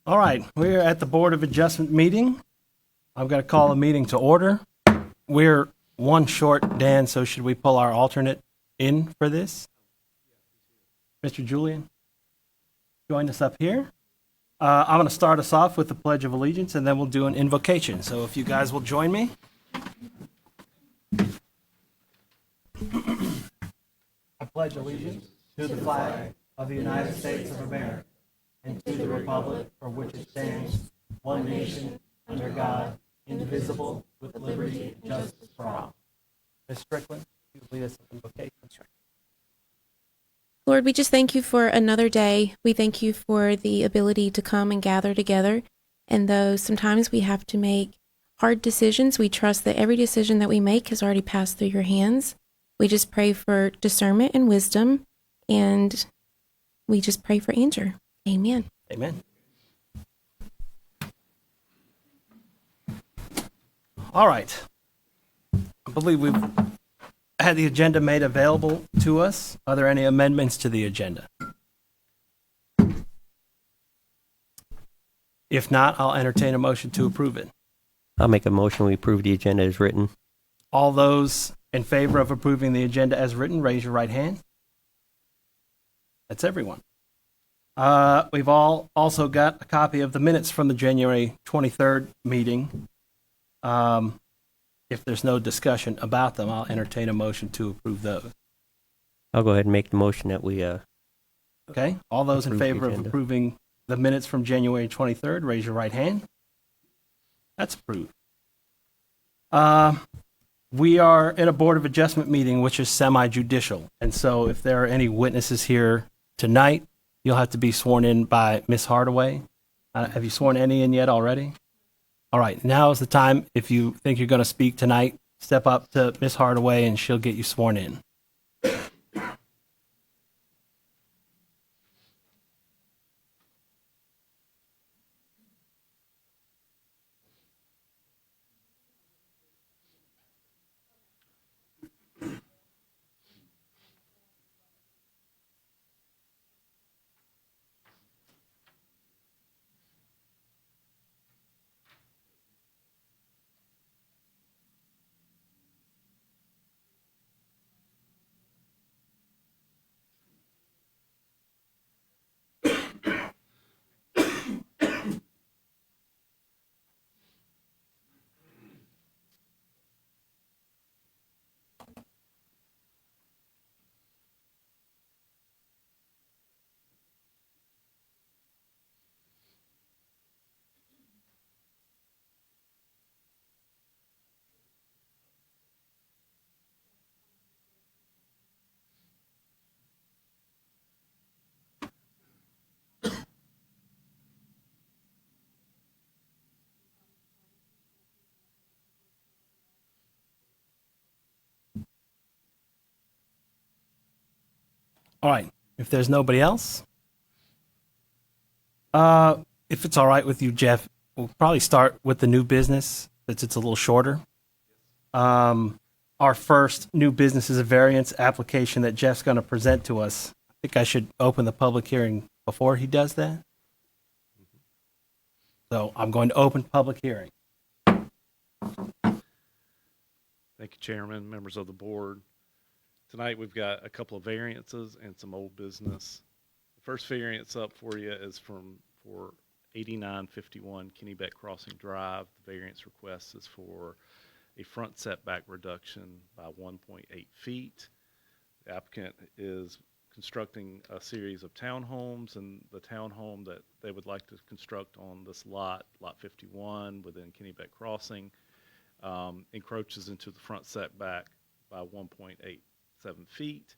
All right, we're at the Board of Adjustment meeting. I'm going to call the meeting to order. We're one short, Dan, so should we pull our alternate in for this? Mr. Julian, join us up here. I'm going to start us off with the Pledge of Allegiance, and then we'll do an invocation. So if you guys will join me. I pledge allegiance to the flag of the United States of America and to the republic for which it stands, one nation, under God, indivisible, with liberty and justice for all. Ms. Strickland, you lead us in invocation. Lord, we just thank you for another day. We thank you for the ability to come and gather together. And though sometimes we have to make hard decisions, we trust that every decision that we make has already passed through your hands. We just pray for discernment and wisdom, and we just pray for Andrew. Amen. Amen. All right. I believe we've had the agenda made available to us. Are there any amendments to the agenda? If not, I'll entertain a motion to approve it. I'll make a motion we approve the agenda as written. All those in favor of approving the agenda as written, raise your right hand. That's everyone. We've all also got a copy of the minutes from the January 23rd meeting. If there's no discussion about them, I'll entertain a motion to approve those. I'll go ahead and make the motion that we Okay, all those in approve the favor of agenda. approving the minutes from January 23rd, raise your right hand. That's approved. We are in a Board of Adjustment meeting, which is semi-judicial. And so if there are any witnesses here tonight, you'll have to be sworn in by Ms. Hardaway. Have you sworn any in yet already? All right, now is the time. If you think you're going to speak tonight, step up to Ms. Hardaway and she'll get you sworn in. All right, if there's nobody else, if it's all right with you, Jeff, we'll probably start with the new business, since it's a little shorter. Our first new business is a variance application that Jeff's going to present to us. I think I should open the public hearing before he does that. So I'm going to open public hearing. Thank you, Chairman, members of the board. Tonight we've got a couple of variances and some old business. The first variance up for you is for 8951 Kennebec Crossing Drive. The variance request is for a front setback reduction by 1.8 feet. The applicant is constructing a series of townhomes, and the townhome that they would like to construct on this lot, lot 51 within Kennebec Crossing, encroaches into the front setback by 1.87 feet.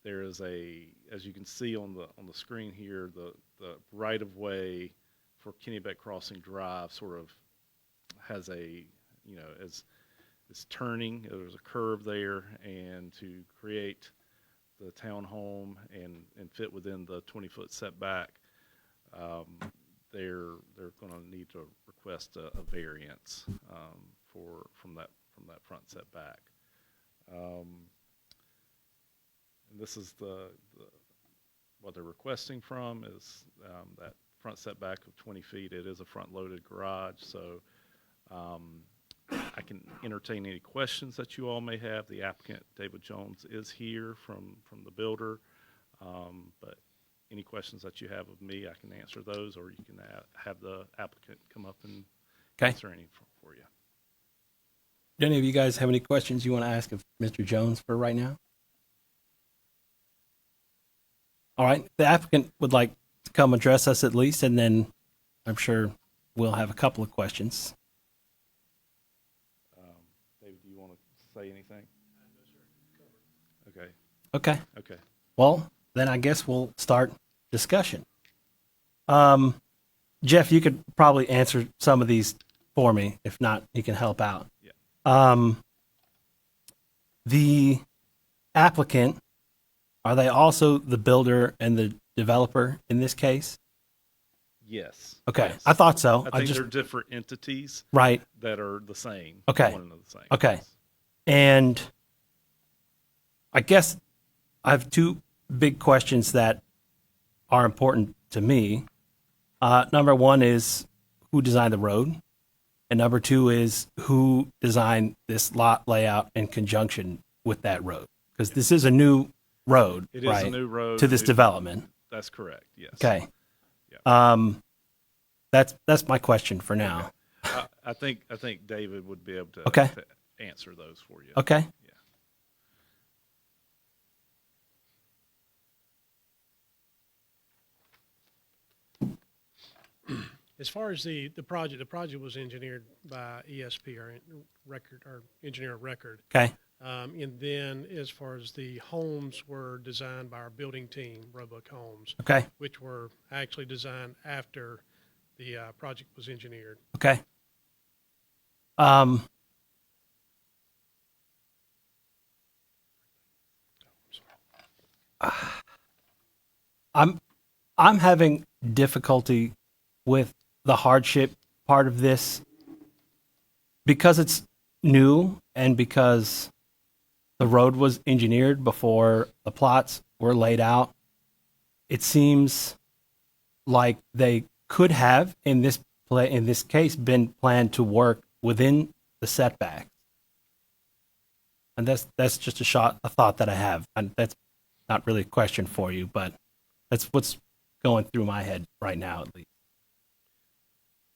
There is as you can see on the screen here, the right of way for Kennebec Crossing Drive sort of has as it's turning. There's a curve there, and to create the townhome and fit within the 20-foot setback, they're going to need to request a variance from that front setback. And this is the what they're requesting from is that front setback of 20 feet. It is a front-loaded garage, so I can entertain any questions that you all may have. The applicant, David Jones, is here from the builder, but any questions that you have of me, I can answer those, or you can have the applicant come up and Okay. answer any for you. Do any of you guys have any questions you want to ask of Mr. Jones for right now? All right, the applicant would like to come address us at least, and then I'm sure we'll have a couple of questions. David, do you want to say anything? No, sir. Okay. Okay. Okay. Well, then I guess we'll start discussion. Jeff, you could probably answer some of these for me. If not, you can help out. Yeah. The applicant, are they also the builder and the developer in this case? Yes. Okay, Yes. I thought so. I think they're different entities right. that are the same. Okay. One and the same. Okay. And I guess I have two big questions that are important to me. Number one is who designed the road? And number two is who designed this lot layout in conjunction with that road? Because this is a new road, It is right, a new road to this development. That's correct. Yes. Okay. Yeah. That's my question for now. I think David would be able to, Okay. to answer those for you. Okay. As far as the project was engineered by ESP, our engineer of record. Okay. And then as far as the homes were designed by our building team, Roebuck Homes, Okay. which were actually designed after the project was engineered. Okay. I'm having difficulty with the hardship part of this because it's new and because the road was engineered before the plots were laid out. It seems like they could have in this case been planned to work within the setback. And that's just a thought that I have. And that's not really a question for you, but that's what's going through my head right now, at least.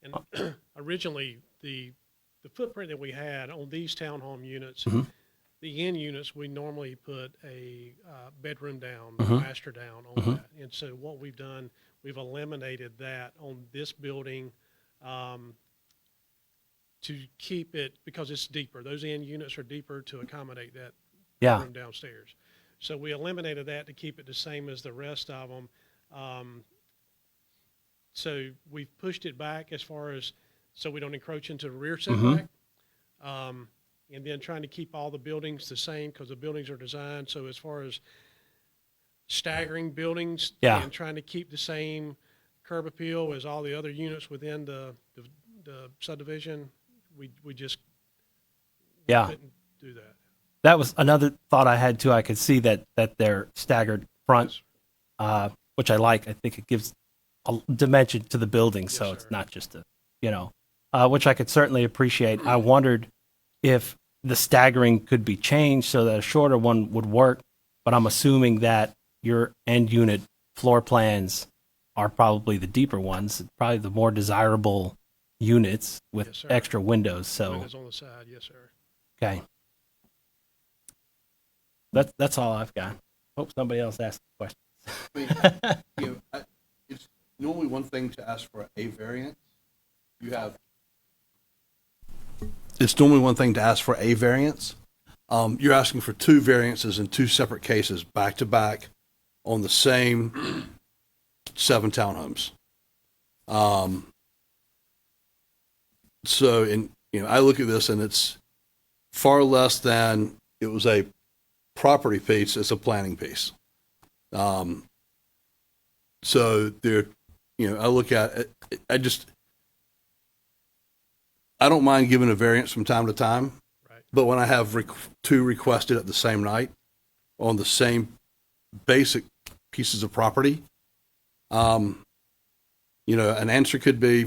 And originally, the footprint that we had on these townhome units, Mhm. the end units, we normally put a bedroom down, Mhm. master down on Mhm. that. And so what we've done, we've eliminated that on this building to keep it, because it's deeper. Those end units are deeper to accommodate that Yeah. room downstairs. So we eliminated that to keep it the same as the rest of them. So we've pushed it back as far as, so we don't encroach into the rear setback. And then trying to keep all the buildings the same because the buildings are designed. So as far as staggering buildings Yeah. and trying to keep the same curb appeal as all the other units within the subdivision, we just Yeah. couldn't do that. That was another thought I had too. I could see that they're staggered front, which I like. I think it gives a dimension to the building, so Yes, it's sir. not just which I could certainly appreciate. I wondered if the staggering could be changed so that a shorter one would work, but I'm assuming that your end unit floor plans are probably the deeper ones, probably the more desirable units with Yes, sir. extra windows. So, Windows on the side, yes, sir. okay. That's all I've got. Hope somebody else asks questions. I mean, it's normally one thing to ask for a variance. It's normally one thing to ask for a variance. You're asking for two variances in two separate cases, back to back, on the same 7 townhomes. So, I look at this and it's far less than it was a property piece, it's a planning piece. So there, I look at it, I don't mind giving a variance from time to time, Right. but when I have two requested at the same night on the same basic pieces of property. You know, an answer could be,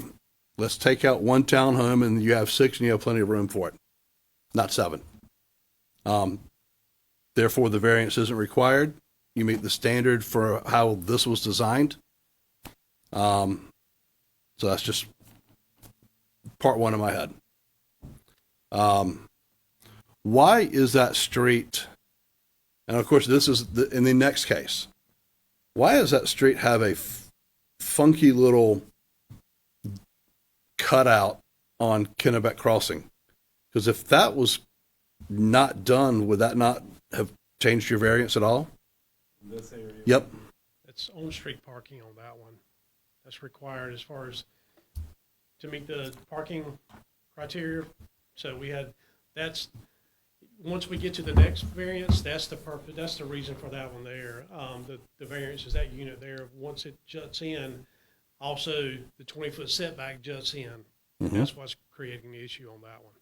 let's take out one townhome and you have 6 and you have plenty of room for it, not 7. Therefore, the variance isn't required. You meet the standard for how this was designed. So that's just part one in my head. Why is that street, and of course this is in the next case, why does that street have a funky little cutout on Kennebec Crossing? Because if that was not done, would that not have changed your variance at all? This area. Yep. It's on-street parking on that one. That's required as far as to meet the parking criteria. So we had, that's, once we get to the next variance, that's the purpose, that's the reason for that one there. The variance is that unit there. Once it juts in, also the 20-foot setback juts in. Mhm. That's what's creating the issue on that one.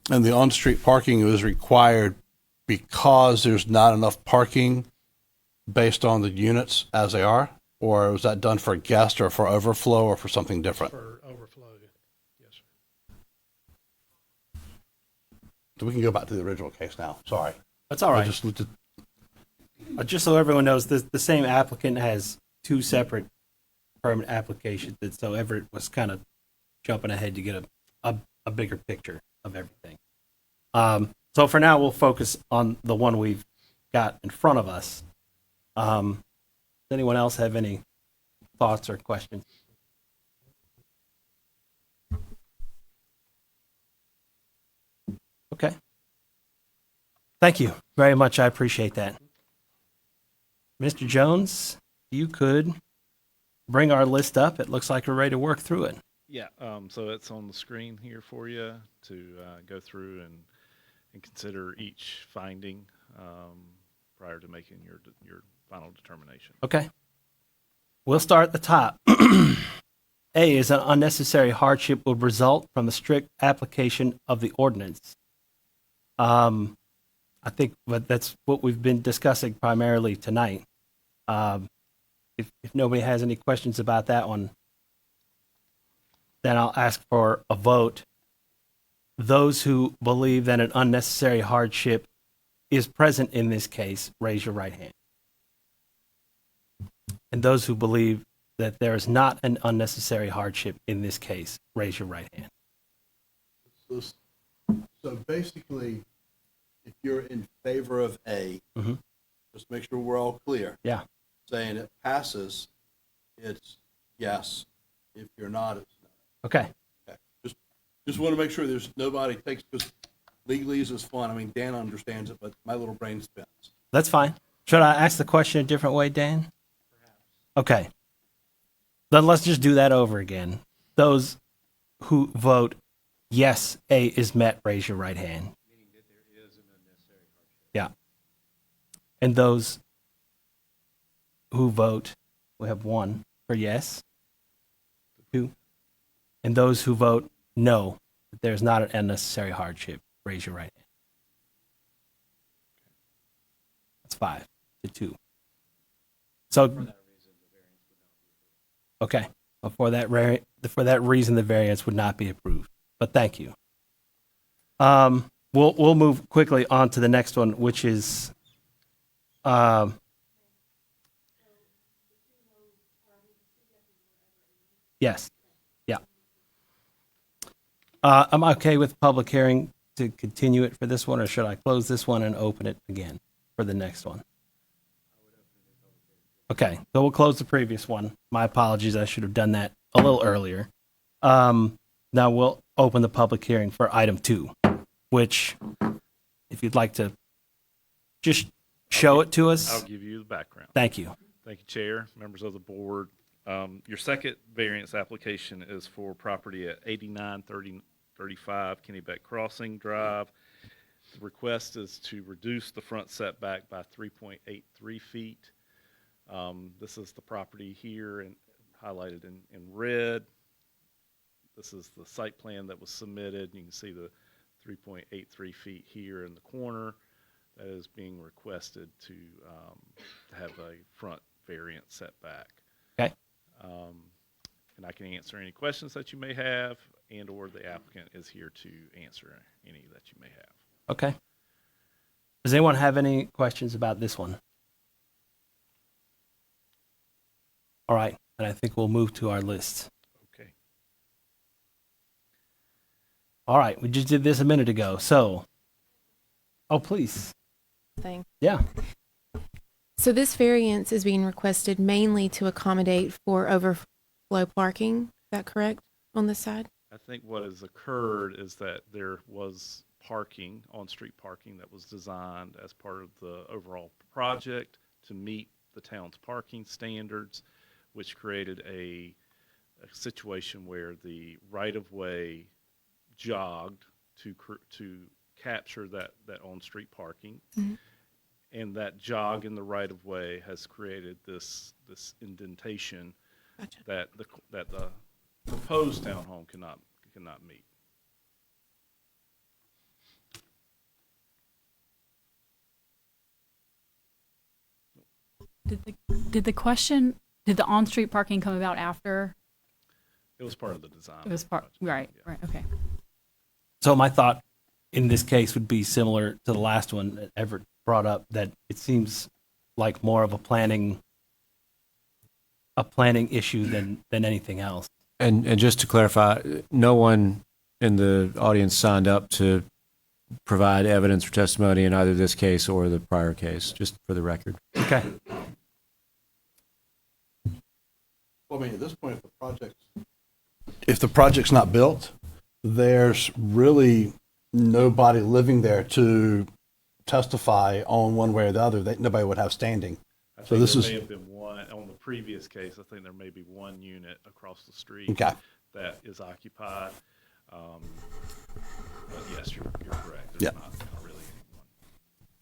And the on-street parking was required because there's not enough parking based on the units as they are? Or was that done for guest or for overflow or for something different? For overflow, yes, sir. So we can go back to the original case now. Sorry. That's all I right. just looked at, Just so everyone knows, the same applicant has 2 separate permit applications. And so Everett was kind of jumping ahead to get a bigger picture of everything. So for now, we'll focus on the one we've got in front of us. Does anyone else have any thoughts or questions? Okay. Thank you very much. I appreciate that. Mr. Jones, you could bring our list up. It looks like we're ready to work through it. Yeah, so it's on the screen here for you to go through and consider each finding prior to making your final determination. Okay. We'll start at the top. A is an unnecessary hardship will result from the strict application of the ordinance. I think that's what we've been discussing primarily tonight. If nobody has any questions about that one, then I'll ask for a vote. Those who believe that an unnecessary hardship is present in this case, raise your right hand. And those who believe that there is not an unnecessary hardship in this case, raise your right hand. so basically, if you're in favor of A, Mhm. just make sure we're all clear. Yeah. Saying it passes, it's yes. If you're not, it's no. Okay. Okay. Just want to make sure there's nobody takes, because legalese is fun. I mean, Dan understands it, but my little brain spins. That's fine. Should I ask the question a different way, Dan? Perhaps. Okay. Then let's just do that over again. Those who vote yes, A is met, raise your right hand. Meaning that there is an unnecessary hardship. Yeah. And those who vote, we have 1 for yes, 2. And those who vote no, that there's not an unnecessary hardship, raise your right hand. That's 5 to 2. So, okay. Well, for that reason, the variance would not be approved. But thank you. We'll move quickly on to the next one, which is yes, yeah. I'm okay with public hearing to continue it for this one, or should I close this one and open it again for the next one? Okay, so we'll close the previous one. My apologies, I should have done that a little earlier. Now we'll open the public hearing for item 2, which, if you'd like to just show it to us. I'll give you the background. Thank you. Thank you, Chair, members of the board. Your second variance application is for property at 8935 Kennebec Crossing Drive. The request is to reduce the front setback by 3.83 feet. This is the property here and highlighted in red. this is the site plan that was submitted. You can see the 3.83 feet here in the corner that is being requested to have a front variance setback. Okay. And I can answer any questions that you may have, and or the applicant is here to answer any that you may have. Okay. Does anyone have any questions about this one? All right, and I think we'll move to our list. Okay. All right, we just did this a minute ago, so. Oh, please. Thing. Yeah. So this variance is being requested mainly to accommodate for overflow parking. Is that correct on this side? I think what has occurred is that there was parking, on-street parking, that was designed as part of the overall project to meet the town's parking standards, which created a situation where the right-of-way jogged to capture that on-street parking. Mm-hmm. And that jog in the right-of-way has created this indentation Gotcha. that the proposed townhome cannot meet. Did the on-street parking come about after? It was part of the design. It was part, right, Yeah. right, okay. So my thought in this case would be similar to the last one that Everett brought up, that it seems like more of a planning issue than anything else. And just to clarify, no one in the audience signed up to provide evidence or testimony in either this case or the prior case, just for the record. Okay. Well, I mean, at this point, if the project's not built, there's really nobody living there to testify on one way or the other. That nobody would have standing. I think So this there is- may have been one, on the previous case, I think there may be one unit across the street Okay. that is occupied. But yes, you're correct. Yeah. There's not really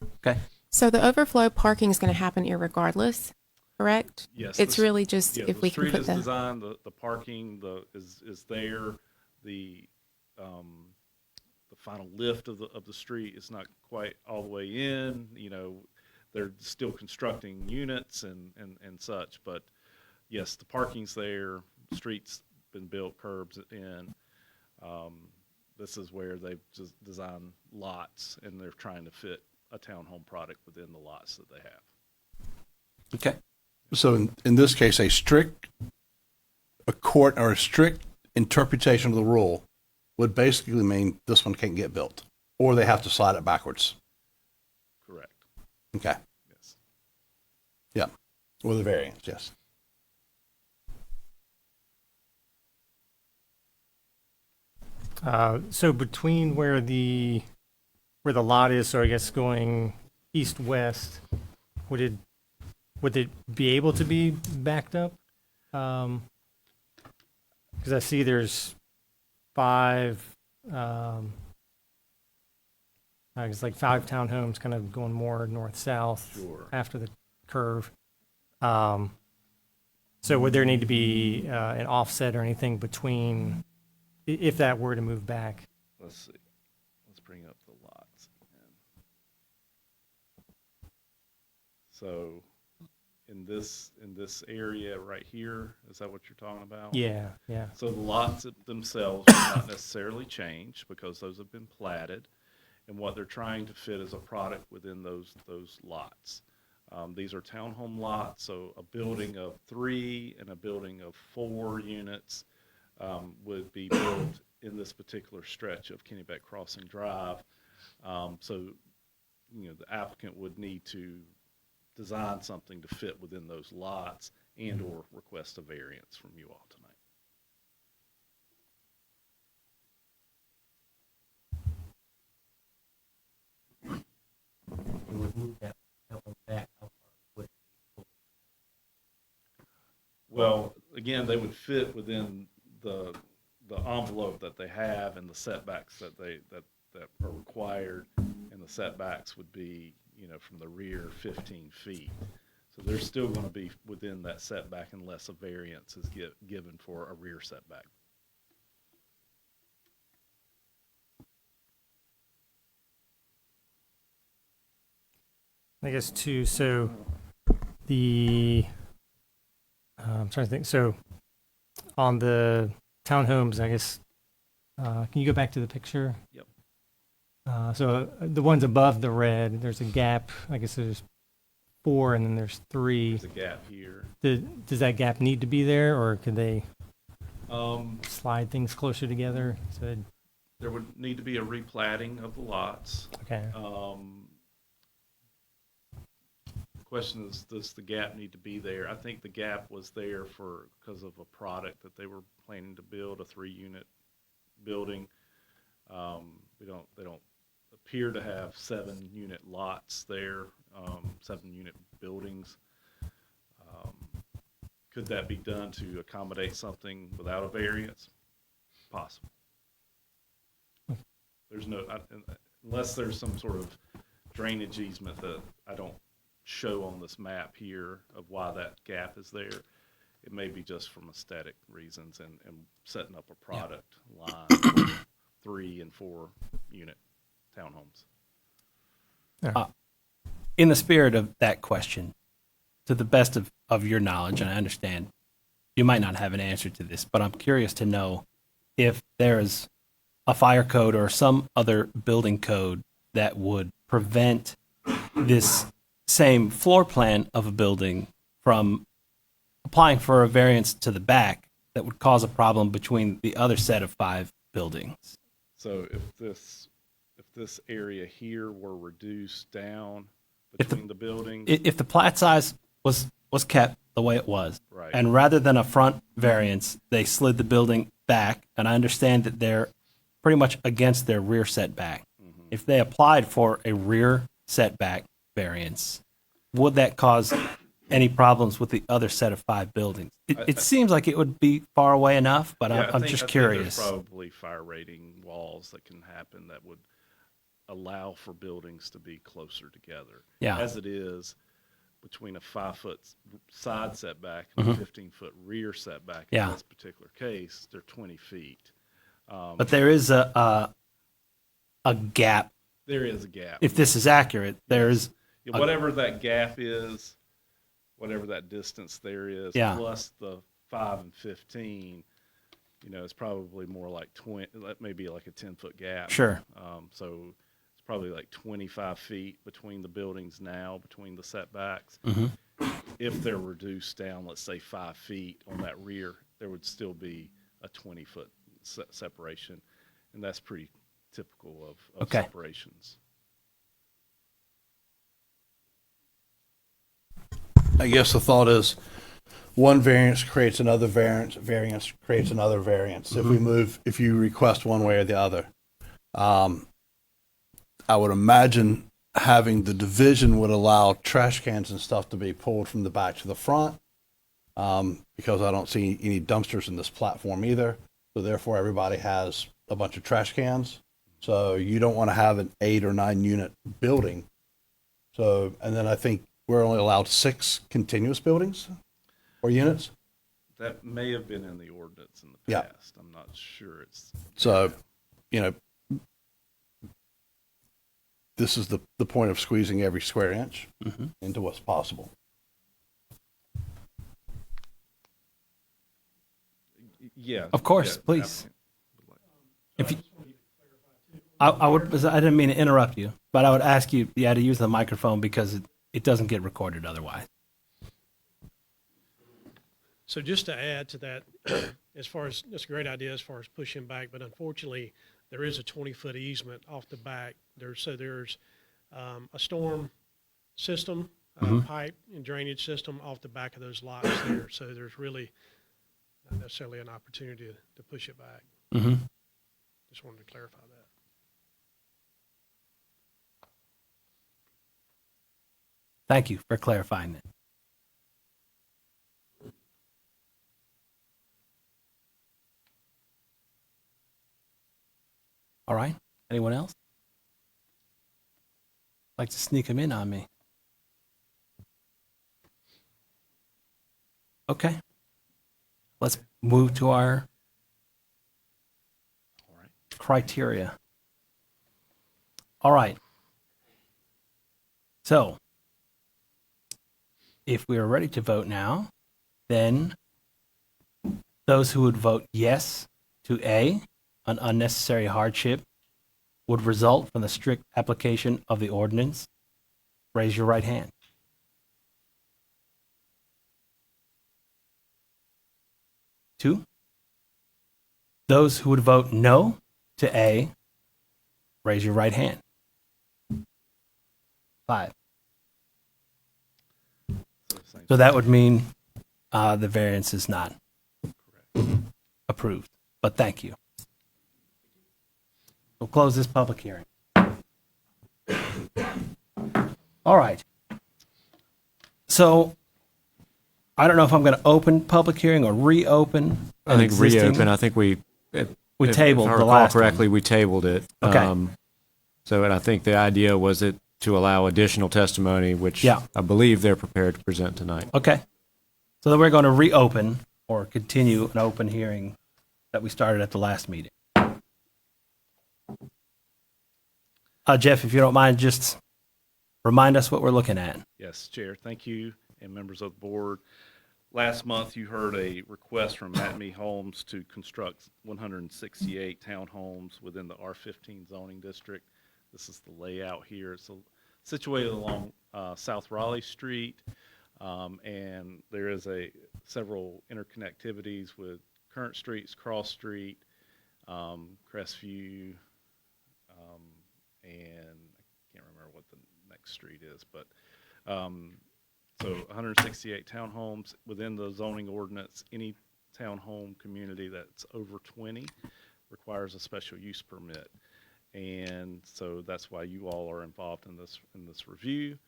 anyone. Okay. So the overflow parking is going to happen irregardless, correct? Yes. It's the- really just yeah, if we the can street put is the. designed, the parking, is there. The final lift of the street is not quite all the way in. You know, they're still constructing units and such, but yes, the parking's there, street's been built, curbs in. This is where they've just designed lots, and they're trying to fit a townhome product within the lots that they have. Okay. So in this case, a strict interpretation of the rule would basically mean this one can't get built, or they have to slide it backwards. Correct. Okay. Yes. Yeah. With a variance, yes. So between where the lot is, so I guess going east-west, would it be able to be backed up? Because I see there's 5, it's like 5 townhomes kind of going more north-south Sure. after the curve. So would there need to be an offset or anything between, if that were to move back? Let's see. Let's bring up the lots again. So in this area right here, is that what you're talking about? Yeah, yeah. So the lots themselves will not necessarily change because those have been platted, and what they're trying to fit is a product within those lots. These are townhome lots, so a building of 3 and a building of 4 units would be built in this particular stretch of Kennebec Crossing Drive. So, you know, the applicant would need to design something to fit within those lots and or request a variance from you all tonight. We would move that one back. How far would it be? Well, again, they would fit within the envelope that they have and the setbacks that are required, and the setbacks would be, you know, from the rear 15 feet. So they're still going to be within that setback unless a variance is given for a rear setback. I guess too. So the I'm trying to think. So on the townhomes, I guess. Can you go back to the picture? Yep. So the ones above the red, there's a gap. I guess there's 4, and then there's 3. There's a gap here. Does that gap need to be there, or could they Um, slide things closer together? So, there would need to be a replatting of the lots. okay. Question is, does the gap need to be there? I think the gap was there because of a product that they were planning to build, a 3-unit building. They don't appear to have 7-unit lots there, 7-unit buildings. Could that be done to accommodate something without a variance? Possible. There's no, unless there's some sort of drainage easement that I don't show on this map here of why that gap is there. It may be just from aesthetic reasons and setting up a product line for 3 and 4 unit townhomes. In the spirit of that question, to the best of your knowledge, and I understand you might not have an answer to this, but I'm curious to know if there's a fire code or some other building code that would prevent this same floor plan of a building from applying for a variance to the back that would cause a problem between the other set of 5 buildings. So if this area here were reduced down If the- between the buildings, If the plat size was kept the way it was, right. and rather than a front variance, they slid the building back, and I understand that they're pretty much against their rear setback. If they applied for a rear setback variance, would that cause any problems with the other set of 5 buildings? It seems like it would be far away enough, but Yeah, I'm I just think curious. there's probably fire rating walls that can happen that would allow for buildings to be closer together. Yeah. As it is, between a 5-foot side setback and a 15-foot rear setback in Yeah. this particular case, they're 20 feet. But there is a gap. There is a gap. If this is accurate, there is Yeah, whatever that gap is, whatever that distance there is, Yeah. plus the 5 and 15, it's probably more like 20, that may be like a 10-foot gap. Sure. So it's probably like 25 feet between the buildings now, between the setbacks. If they're reduced down, let's say 5 feet on that rear, there would still be a 20-foot separation. And that's pretty typical of Okay. separations. I guess the thought is one variance creates another variance creates another variance. If you request one way or the other. I would imagine having the division would allow trash cans and stuff to be pulled from the back to the front, because I don't see any dumpsters in this platform either. So therefore, everybody has a bunch of trash cans. So you don't want to have an 8 or 9 unit building. So, and then I think we're only allowed 6 continuous buildings or units. That may have been in the ordinance in the Yeah. past. I'm not sure it's. So, this is the point of squeezing every square inch into what's possible. Yeah. Of course, yeah, please. applicant. If you, I didn't mean to interrupt you, but I would ask you, to use the microphone because it doesn't get recorded otherwise. So just to add to that, as far as, that's a great idea as far as pushing back, but unfortunately, there is a 20-foot easement off the back. There's a storm system, pipe and drainage system off the back of those lots there. So there's really not necessarily an opportunity to push it back. Just wanted to clarify that. Thank you for clarifying that. All right. Anyone else? Like to sneak them in on me? Okay. Let's move to our All right. criteria. All right. So, if we are ready to vote now, then those who would vote yes to A, an unnecessary hardship, would result from the strict application of the ordinance, raise your right hand. Two, those who would vote no to A, raise your right hand. 5. So that would mean the variance is not approved, but thank you. We'll close this public hearing. All right. So I don't know if I'm going to open public hearing or reopen. I think reopen. I think we tabled if I the recall last correctly. We tabled it. Okay. And I think the idea was it to allow additional testimony, which Yeah. I believe they're prepared to present tonight. Okay. So then we're going to reopen or continue an open hearing that we started at the last meeting. Jeff, if you don't mind, just remind us what we're looking at. Yes, Chair. Thank you, and members of the board. Last month, you heard a request from Matme Homes to construct 168 townhomes within the R15 zoning district. This is the layout here. It's situated along South Raleigh Street, and there is several interconnectivities with current streets, Cross Street, Crestview, and I can't remember what the next street is, but so 168 townhomes within the zoning ordinance. Any townhome community that's over 20 requires a special use permit. And so that's why you all are involved in this review.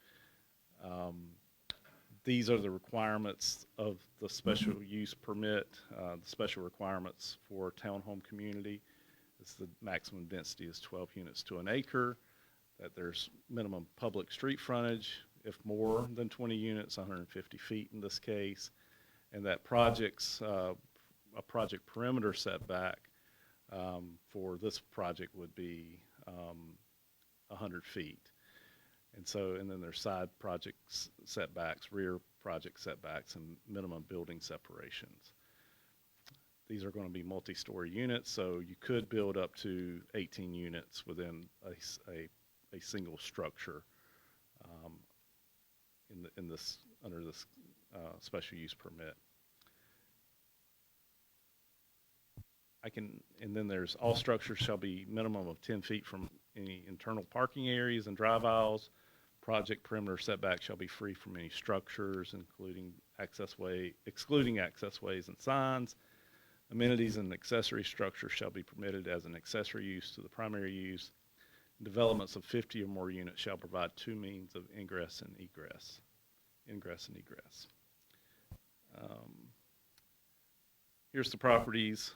These are the requirements of the special use permit, the special requirements for a townhome community. The maximum density is 12 units to an acre, that there's minimum public street frontage, if more than 20 units, 150 feet in this case, and that a project perimeter setback for this project would be 100 feet. And then there's side project setbacks, rear project setbacks, and minimum building separations. These are going to be multi-story units, so you could build up to 18 units within a single structure under this special use permit. And then there's all structures shall be minimum of 10 feet from any internal parking areas and drive aisles. Project perimeter setback shall be free from any structures, excluding access ways and signs. Amenities and accessory structures shall be permitted as an accessory use to the primary use. Developments of 50 or more units shall provide 2 means of ingress and egress. Here's the properties,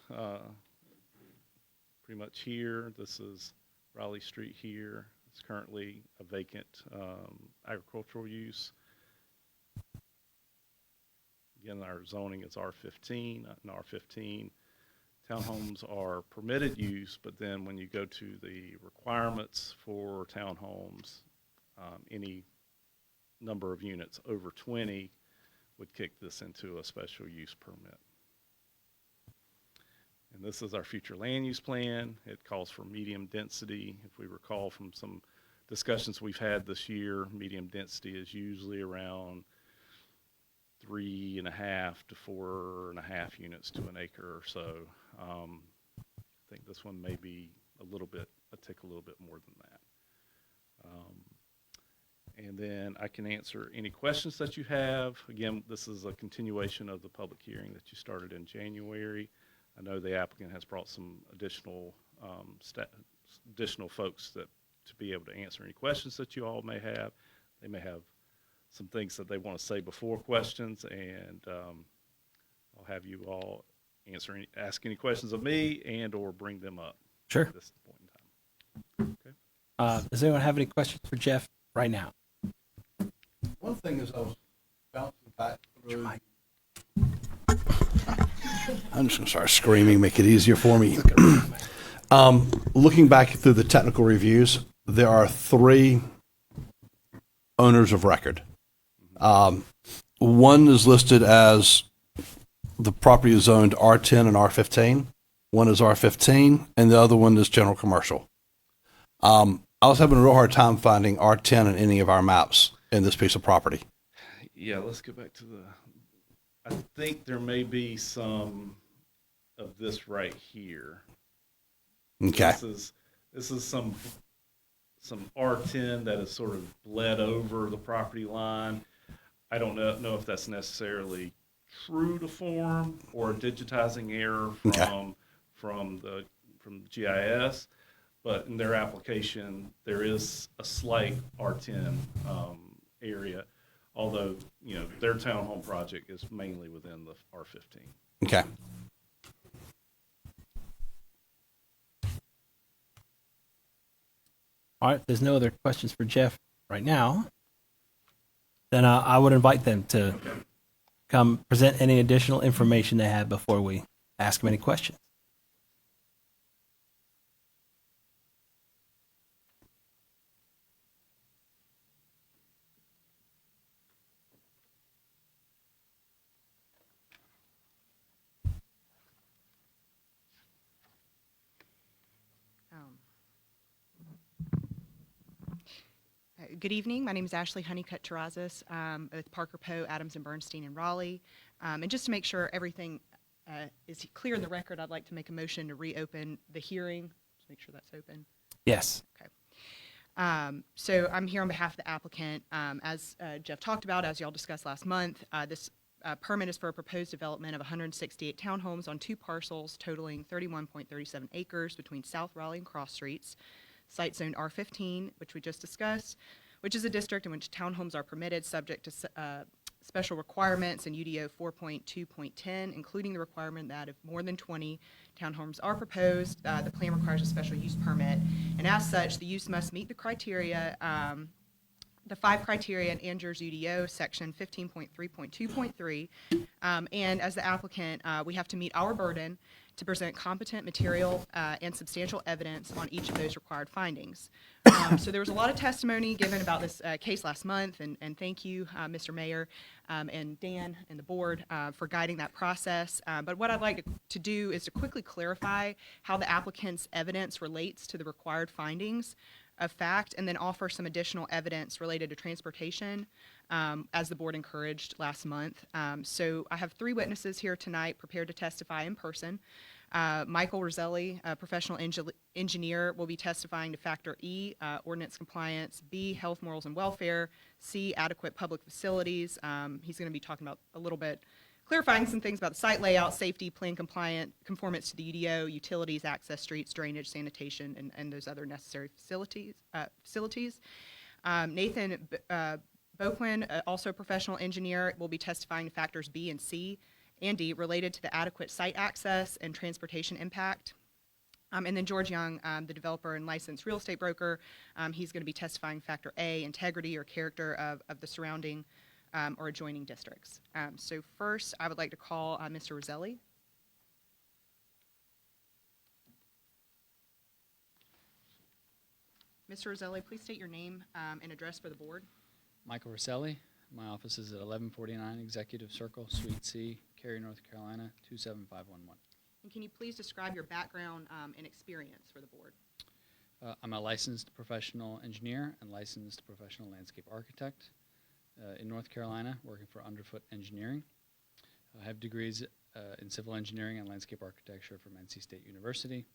pretty much here. This is Raleigh Street here. It's currently a vacant agricultural use. Again, our zoning is R15. In R15, townhomes are permitted use, but then when you go to the requirements for townhomes, any number of units over 20 would kick this into a special use permit. And this is our future land use plan. It calls for medium density. If we recall from some discussions we've had this year, medium density is usually around 3.5 to 4.5 units to an acre or so. I think this one may be a little bit more than that. And then I can answer any questions that you have. Again, this is a continuation of the public hearing that you started in January. I know the applicant has brought some additional folks to be able to answer any questions that you all may have. They may have some things that they want to say before questions, and I'll have you all ask any questions of me and or bring them up. Sure. At this point in time. Okay. Does anyone have any questions for Jeff right now? One thing is I was bouncing back through. I'm just going to start screaming, make it easier for me. Looking back through the technical reviews, there are 3 owners of record. One is listed as the property is zoned R10 and R15. One is R15, and the other one is general commercial. I was having a real hard time finding R10 in any of our maps in this piece of property. Yeah, let's go back to I think there may be some of this right here. Okay. This is some R10 that has sort of bled over the property line. I don't know if that's necessarily true to form or a digitizing error from GIS, but in their application there is a slight R10 area, although their townhome project is mainly within the R15. Okay. All right, if there's no other questions for Jeff right now, then I would invite them to come present any additional information they have before we ask them any questions. Good evening. My name is Ashley Honeycutt-Terrazas with Parker Poe, Adams and Bernstein in Raleigh. And just to make sure everything is clear in the record, I'd like to make a motion to reopen the hearing. Just make sure that's open. Yes. Okay. So I'm here on behalf of the applicant. As Jeff talked about, as y'all discussed last month, this permit is for a proposed development of 168 townhomes on 2 parcels totaling 31.37 acres between South Raleigh and Cross Streets. Site zone R15, which we just discussed, which is a district in which townhomes are permitted subject to special requirements in UDO 4.2.10, including the requirement that if more than 20 townhomes are proposed, the plan requires a special use permit. And as such, the use must meet the criteria, the 5 criteria in Andrews UDO section 15.3.2.3. And as the applicant, we have to meet our burden to present competent material and substantial evidence on each of those required findings. So there was a lot of testimony given about this case last month, and thank you, Mr. Mayor, and Dan and the board for guiding that process. But what I'd like to do is to quickly clarify how the applicant's evidence relates to the required findings of fact, and then offer some additional evidence related to transportation, as the board encouraged last month. So I have 3 witnesses here tonight prepared to testify in person. Michael Roselli, a professional engineer, will be testifying to factor E, ordinance compliance, B, health, morals, and welfare, C, adequate public facilities. He's going to be talking about a little bit, clarifying some things about the site layout, safety, plan conformance to the UDO, utilities, access streets, drainage, sanitation, and those other necessary facilities. Nathan Boquin, also a professional engineer, will be testifying to factors B and C and D related to the adequate site access and transportation impact. And then George Young, the developer and licensed real estate broker, he's going to be testifying factor A, integrity or character of the surrounding or adjoining districts. So first, I would like to call Mr. Roselli. Mr. Roselli, please state your name and address for the board. Michael Roselli. My office is at 1149 Executive Circle, Suite C, Cary, North Carolina, 27511. And can you please describe your background and experience for the board? I'm a licensed professional engineer and licensed professional landscape architect in North Carolina, working for Underfoot Engineering. I have degrees in civil engineering and landscape architecture from NC State University.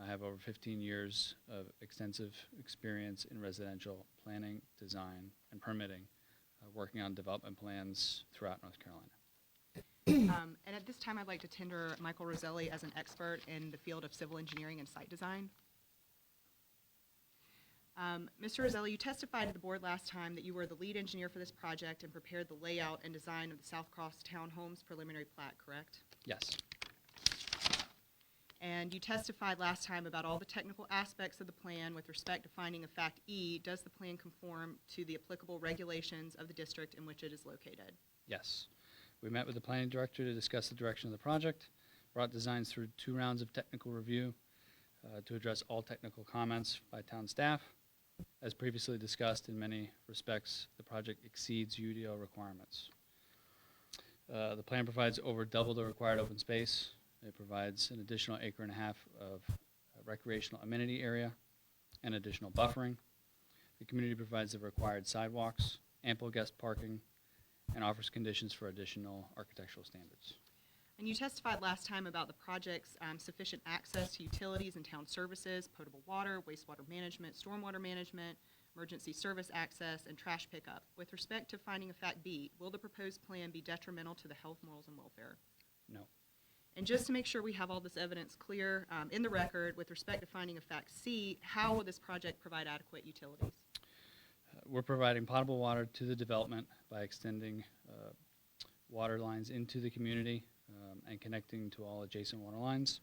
I have over 15 years of extensive experience in residential planning, design, and permitting, working on development plans throughout North Carolina. And at this time, I'd like to tender Michael Roselli as an expert in the field of civil engineering and site design. Mr. Roselli, you testified to the board last time that you were the lead engineer for this project and prepared the layout and design of the South Cross Townhomes preliminary plat, correct? Yes. And you testified last time about all the technical aspects of the plan with respect to finding of fact E. Does the plan conform to the applicable regulations of the district in which it is located? Yes. We met with the planning director to discuss the direction of the project, brought designs through 2 rounds of technical review to address all technical comments by town staff. As previously discussed, in many respects, the project exceeds UDO requirements. The plan provides over double the required open space. It provides an additional acre and a half of recreational amenity area and additional buffering. The community provides the required sidewalks, ample guest parking, and offers conditions for additional architectural standards. And you testified last time about the project's sufficient access to utilities and town services, potable water, wastewater management, stormwater management, emergency service access, and trash pickup. With respect to finding of fact B, will the proposed plan be detrimental to the health, morals, and welfare? No. And just to make sure we have all this evidence clear in the record, with respect to finding of fact C, how will this project provide adequate utilities? We're providing potable water to the development by extending water lines into the community and connecting to all adjacent water lines.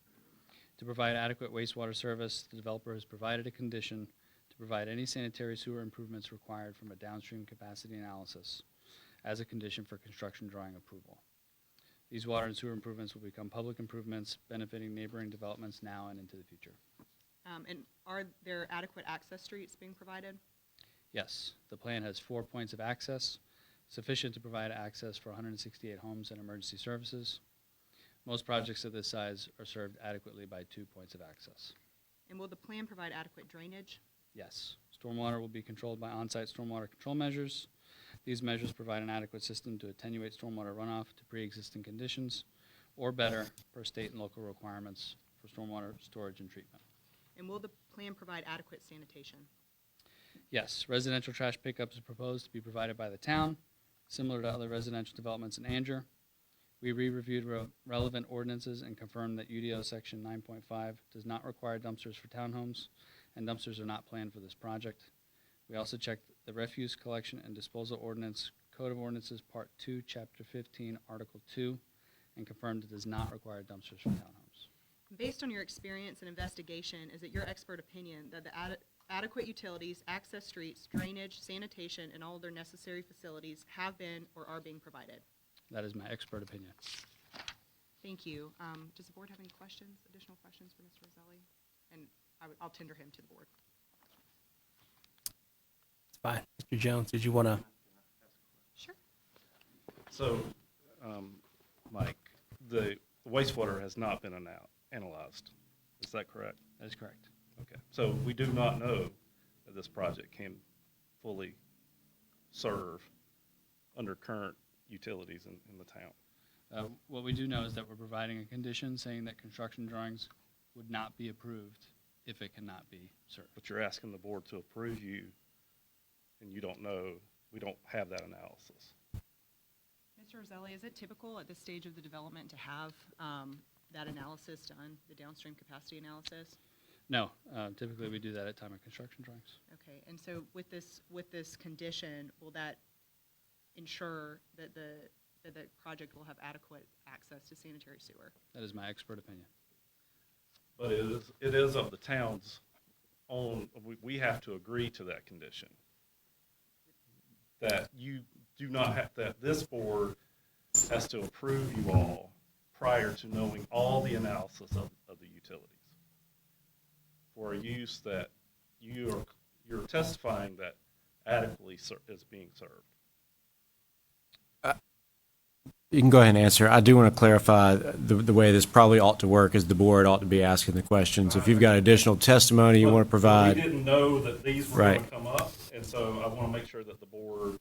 To provide adequate wastewater service, the developer has provided a condition to provide any sanitary sewer improvements required from a downstream capacity analysis as a condition for construction drawing approval. These water and sewer improvements will become public improvements benefiting neighboring developments now and into the future. And are there adequate access streets being provided? Yes, the plan has 4 points of access, sufficient to provide access for 168 homes and emergency services. Most projects of this size are served adequately by 2 points of access. And will the plan provide adequate drainage? Yes, stormwater will be controlled by on-site stormwater control measures. These measures provide an adequate system to attenuate stormwater runoff to pre-existing conditions, or better, per state and local requirements for stormwater storage and treatment. And will the plan provide adequate sanitation? Yes, residential trash pickup is proposed to be provided by the town, similar to other residential developments in Anger. We re-reviewed relevant ordinances and confirmed that UDO section 9.5 does not require dumpsters for townhomes, and dumpsters are not planned for this project. We also checked the Refuse Collection and Disposal Ordinance, Code of Ordinances, Part 2, Chapter 15, Article 2, and confirmed it does not require dumpsters for townhomes. Based on your experience and investigation, is it your expert opinion that the adequate utilities, access streets, drainage, sanitation, and all other necessary facilities have been or are being provided? That is my expert opinion. Thank you. Does the board have any questions, additional questions for Mr. Roselli? And I'll tender him to the board. It's fine. Mr. Jones, did you want to? Sure. So, Mike, the wastewater has not been analyzed. Is that correct? That is correct. Okay. So we do not know that this project can fully serve under current utilities in the town. What we do know is that we're providing a condition saying that construction drawings would not be approved if it cannot be served. But you're asking the board to approve you, and you don't know, we don't have that analysis. Mr. Roselli, is it typical at this stage of the development to have that analysis done, the downstream capacity analysis? No, typically we do that at time of construction drawings. Okay, and so with this condition, will that ensure that the project will have adequate access to sanitary sewer? That is my expert opinion. But it is of the town's own, we have to agree to that condition. That you do not have, that this board has to approve you all prior to knowing all the analysis of the utilities for a use that you're testifying that adequately is being served. You can go ahead and answer. I do want to clarify the way this probably ought to work is the board ought to be asking the questions. If you've got additional testimony you want to provide. We didn't know that these were Right. going to come up, and so I want to make sure that the board.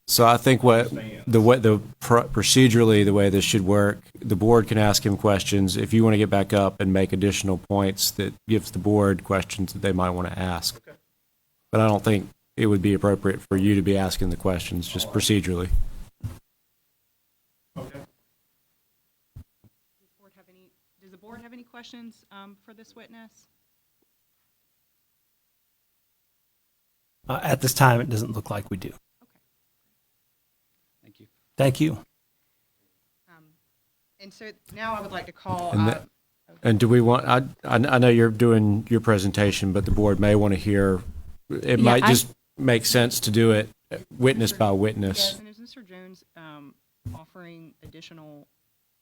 So I think procedurally the way this should work, the board can ask him questions. If you want to get back up and make additional points, that gives the board questions that they might want to ask. Okay. But I don't think it would be appropriate for you to be asking the questions just procedurally. Okay. Does the board have any questions for this witness? At this time, it doesn't look like we do. Thank you. Thank you. And so now I would like to call. And do we want, I know you're doing your presentation, but the board may want to hear, it might just make sense to do it witness by witness. Yes, and is Mr. Jones offering additional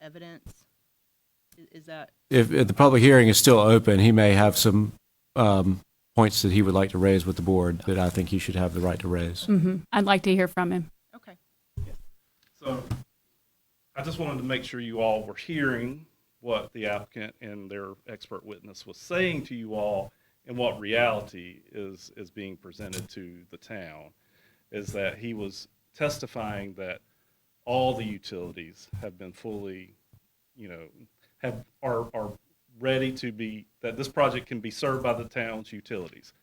evidence? Is that? If the public hearing is still open, he may have some points that he would like to raise with the board that I think he should have the right to raise. Mm-hmm. I'd like to hear from him. Okay. So I just wanted to make sure you all were hearing what the applicant and their expert witness was saying to you all, and what reality is being presented to the town, is that he was testifying that all the utilities have been fully, are ready to be, that this project can be served by the town's utilities.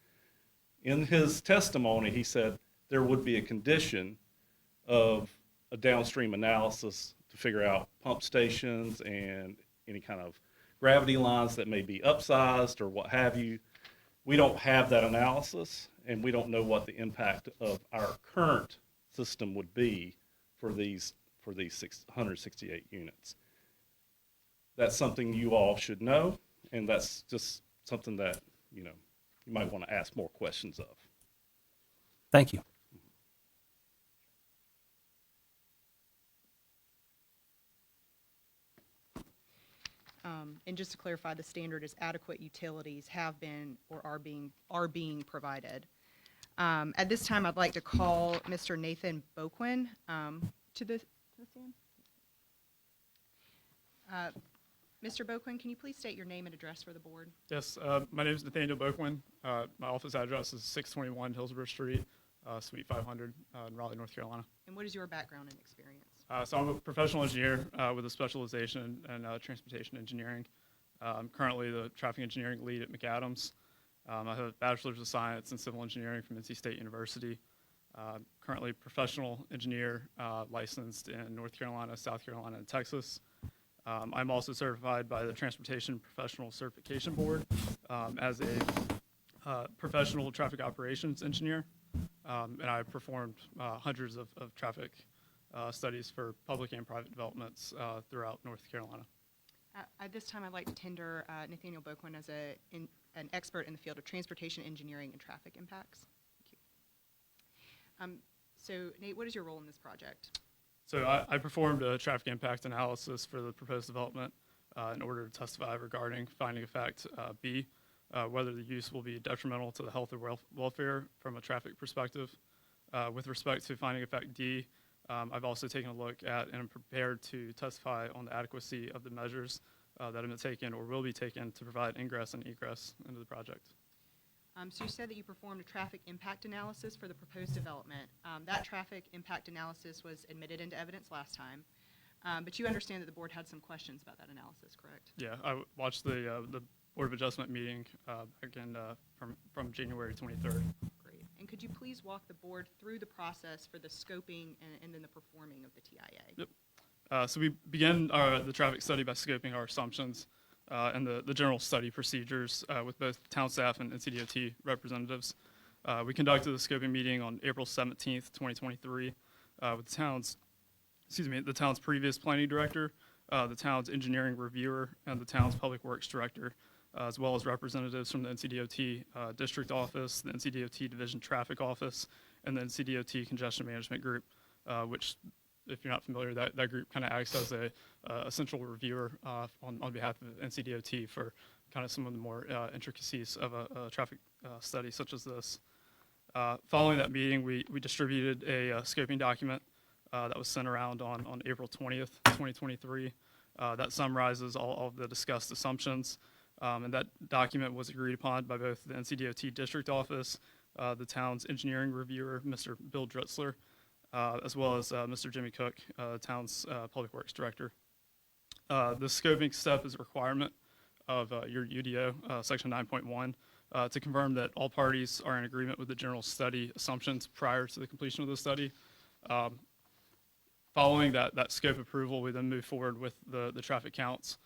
In his testimony, he said there would be a condition of a downstream analysis to figure out pump stations and any kind of gravity lines that may be upsized or what have you. We don't have that analysis, and we don't know what the impact of our current system would be for these 168 units. That's something you all should know, and that's just something that, you might want to ask more questions of. Thank you. And just to clarify, the standard is adequate utilities have been or are being provided. At this time, I'd like to call Mr. Nathan Boquin to the stand. Mr. Boquin, can you please state your name and address for the board? Yes, my name is Nathaniel Boquin. My office address is 621 Hillsborough Street, Suite 500 in Raleigh, North Carolina. And what is your background and experience? So I'm a professional engineer with a specialization in transportation engineering. I'm currently the traffic engineering lead at McAdams. I have a bachelor's of science in civil engineering from NC State University. Currently professional engineer licensed in North Carolina, South Carolina, and Texas. I'm also certified by the Transportation Professional Certification Board as a professional traffic operations engineer. And I performed hundreds of traffic studies for public and private developments throughout North Carolina. At this time, I'd like to tender Nathaniel Boquin as an expert in the field of transportation engineering and traffic impacts. Thank you. So, Nate, what is your role in this project? So I performed a traffic impact analysis for the proposed development in order to testify regarding finding of fact B, whether the use will be detrimental to the health or welfare from a traffic perspective. With respect to finding of fact D, I've also taken a look at and am prepared to testify on the adequacy of the measures that have been taken or will be taken to provide ingress and egress into the project. So you said that you performed a traffic impact analysis for the proposed development. That traffic impact analysis was admitted into evidence last time, but you understand that the board had some questions about that analysis, correct? Yeah, I watched the Board of Adjustment meeting again from January 23rd. Great. And could you please walk the board through the process for the scoping and then the performing of the TIA? Yep. So we began the traffic study by scoping our assumptions and the general study procedures with both town staff and NCDOT representatives. We conducted the scoping meeting on April 17th, 2023 with the town's previous planning director, the town's engineering reviewer, and the town's public works director, as well as representatives from the NCDOT district office, the NCDOT division traffic office, and the NCDOT congestion management group, which, if you're not familiar, that group kind of acts as a central reviewer on behalf of NCDOT for kind of some of the more intricacies of a traffic study such as this. Following that meeting, we distributed a scoping document that was sent around on April 20th, 2023. That summarizes all of the discussed assumptions, and that document was agreed upon by both the NCDOT district office, the town's engineering reviewer, Mr. Bill Dritzler, as well as Mr. Jimmy Cook, town's public works director. The scoping step is a requirement of your UDO, section 9.1, to confirm that all parties are in agreement with the general study assumptions prior to the completion of the study. Following that scope approval, we then move forward with the traffic counts,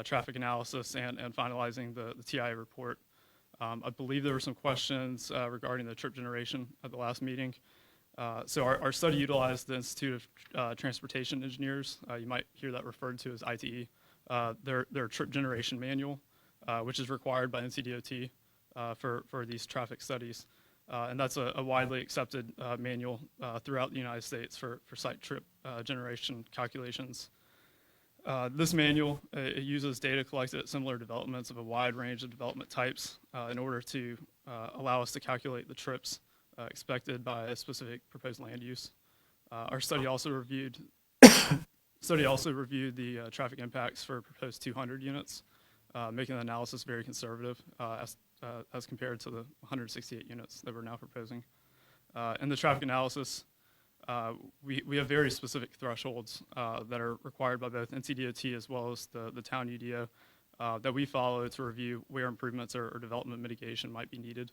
traffic analysis, and finalizing the TIA report. I believe there were some questions regarding the trip generation at the last meeting. So our study utilized the Institute of Transportation Engineers. You might hear that referred to as ITE. Their trip generation manual, which is required by NCDOT for these traffic studies. And that's a widely accepted manual throughout the United States for site trip generation calculations. This manual it uses data collected at similar developments of a wide range of development types in order to allow us to calculate the trips expected by a specific proposed land use. Our study also reviewed study also reviewed the traffic impacts for proposed 200 units, making the analysis very conservative as compared to the 168 units that we're now proposing. In the traffic analysis, we have very specific thresholds that are required by both NCDOT as well as the town UDO that we follow to review where improvements or development mitigation might be needed.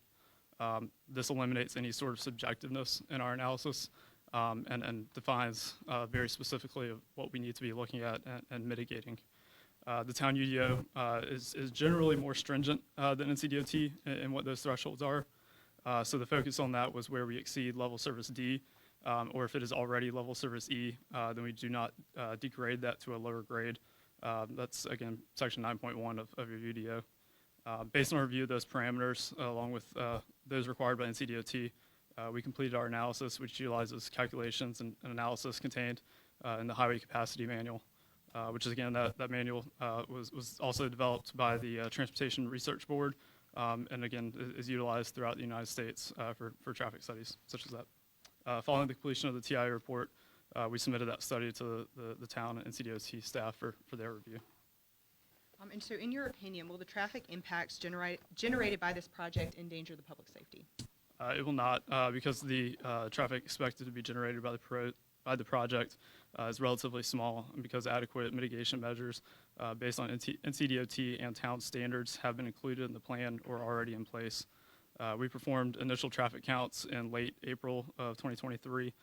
This eliminates any sort of subjectiveness in our analysis and defines very specifically of what we need to be looking at and mitigating. The town UDO is generally more stringent than NCDOT in what those thresholds are. So the focus on that was where we exceed level service D, or if it is already level service E, then we do not degrade that to a lower grade. That's, again, section 9.1 of your UDO. Based on our review of those parameters, along with those required by NCDOT, we completed our analysis, which utilizes calculations and analysis contained in the Highway Capacity Manual, which is, again, that manual was also developed by the Transportation Research Board, and, again, is utilized throughout the United States for traffic studies such as that. Following the completion of the TI report, we submitted that study to the town and NCDOT staff for their review. And so in your opinion, will the traffic impacts generated by this project endanger the public safety? It will not, because the traffic expected to be generated by the project is relatively small, and because adequate mitigation measures based on NCDOT and town standards have been included in the plan or already in place. We performed initial traffic counts in late April of 2023. It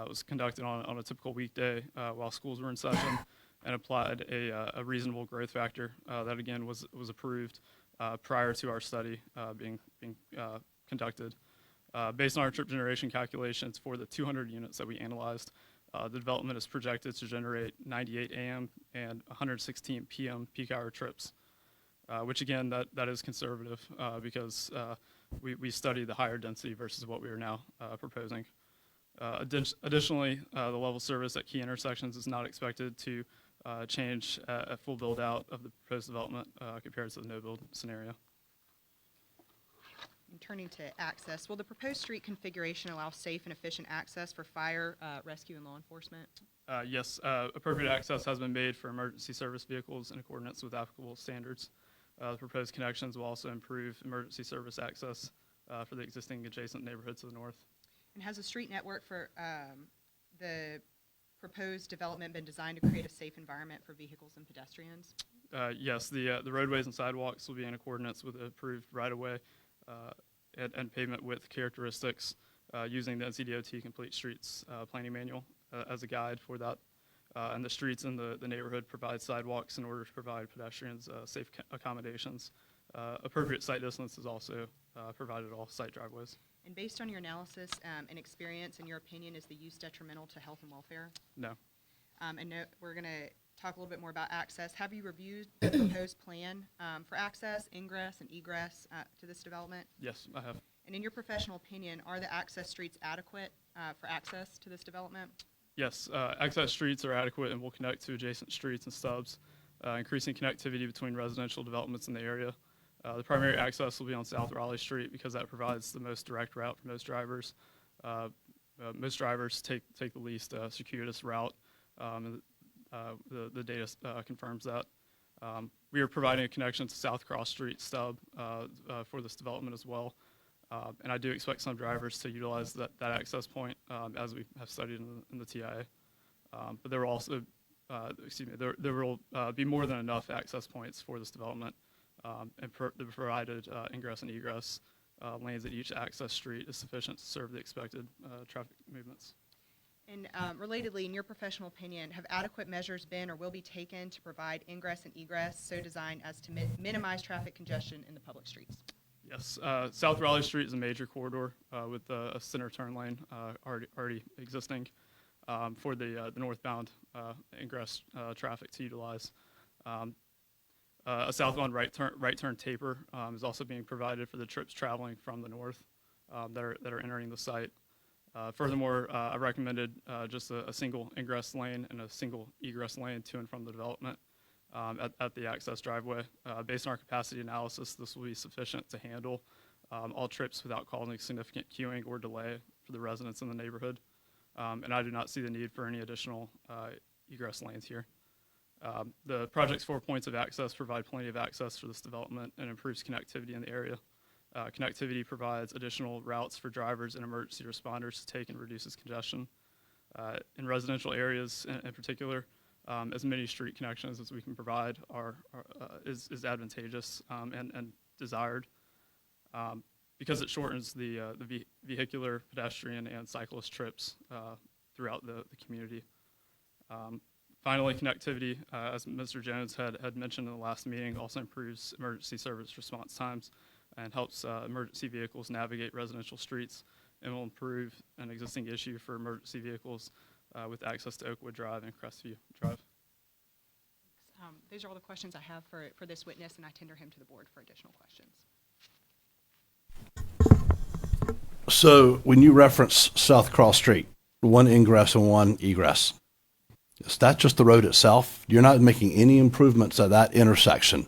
was conducted on a typical weekday while schools were in session, and applied a reasonable growth factor that, again, was approved prior to our study being conducted. Based on our trip generation calculations for the 200 units that we analyzed, the development is projected to generate 98 a.m. and 116 p.m. peak hour trips, which, again, that is conservative because we studied the higher density versus what we are now proposing. Additionally, the level service at key intersections is not expected to change a full build out of the proposed development compared to the no build scenario. And turning to access, will the proposed street configuration allow safe and efficient access for fire, rescue, and law enforcement? Yes, appropriate access has been made for emergency service vehicles in accordance with applicable standards. The proposed connections will also improve emergency service access for the existing adjacent neighborhood to the north. And has the street network for the proposed development been designed to create a safe environment for vehicles and pedestrians? Yes, the roadways and sidewalks will be in accordance with the approved right-of-way and pavement width characteristics using the NCDOT Complete Streets Planning Manual as a guide for that. And the streets in the neighborhood provide sidewalks in order to provide pedestrians safe accommodations. Appropriate site distance is also provided at all site driveways. And based on your analysis and experience, in your opinion, is the use detrimental to health and welfare? No. And no, we're going to talk a little bit more about access. Have you reviewed the proposed plan for access, ingress, and egress to this development? Yes, I have. And in your professional opinion, are the access streets adequate for access to this development? Yes, access streets are adequate and will connect to adjacent streets and stubs, increasing connectivity between residential developments in the area. The primary access will be on South Raleigh Street because that provides the most direct route for most drivers. Most drivers take the least circuitous route. The data confirms that. We are providing a connection to South Cross Street stub for this development as well. And I do expect some drivers to utilize that access point as we have studied in the TIA. But there will also, there will be more than enough access points for this development. And the provided ingress and egress lanes at each access street is sufficient to serve the expected traffic movements. And relatedly, in your professional opinion, have adequate measures been or will be taken to provide ingress and egress so designed as to minimize traffic congestion in the public streets? Yes, South Raleigh Street is a major corridor with a center turn lane already existing for the northbound ingress traffic to utilize. A southbound right turn taper is also being provided for the trips traveling from the north that are entering the site. Furthermore, I recommended just a single ingress lane and a single egress lane to and from the development at the access driveway. Based on our capacity analysis, this will be sufficient to handle all trips without causing significant queuing or delay for the residents in the neighborhood. And I do not see the need for any additional egress lanes here. The project's 4 points of access provide plenty of access for this development and improves connectivity in the area. Connectivity provides additional routes for drivers and emergency responders to take and reduces congestion. In residential areas in particular, as many street connections as we can provide is advantageous and desired because it shortens the vehicular, pedestrian, and cyclist trips throughout the community. Finally, connectivity, as Mr. Jones had mentioned in the last meeting, also improves emergency service response times and helps emergency vehicles navigate residential streets and will improve an existing issue for emergency vehicles with access to Oakwood Drive and Crestview Drive. Those are all the questions I have for this witness, and I tender him to the board for additional questions. So when you reference South Cross Street, one ingress and one egress, is that just the road itself? You're not making any improvements at that intersection?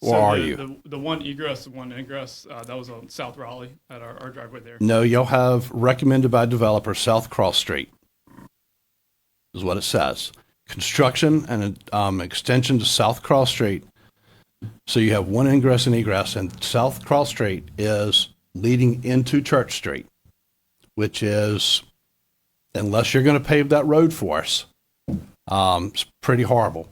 Or So are the, you? The one egress, one ingress, that was on South Raleigh at our driveway there. No, you'll have recommended by developer South Cross Street, is what it says. Construction and extension to South Cross Street. So you have one ingress and egress, and South Cross Street is leading into Church Street, which is, unless you're going to pave that road for us, it's pretty horrible.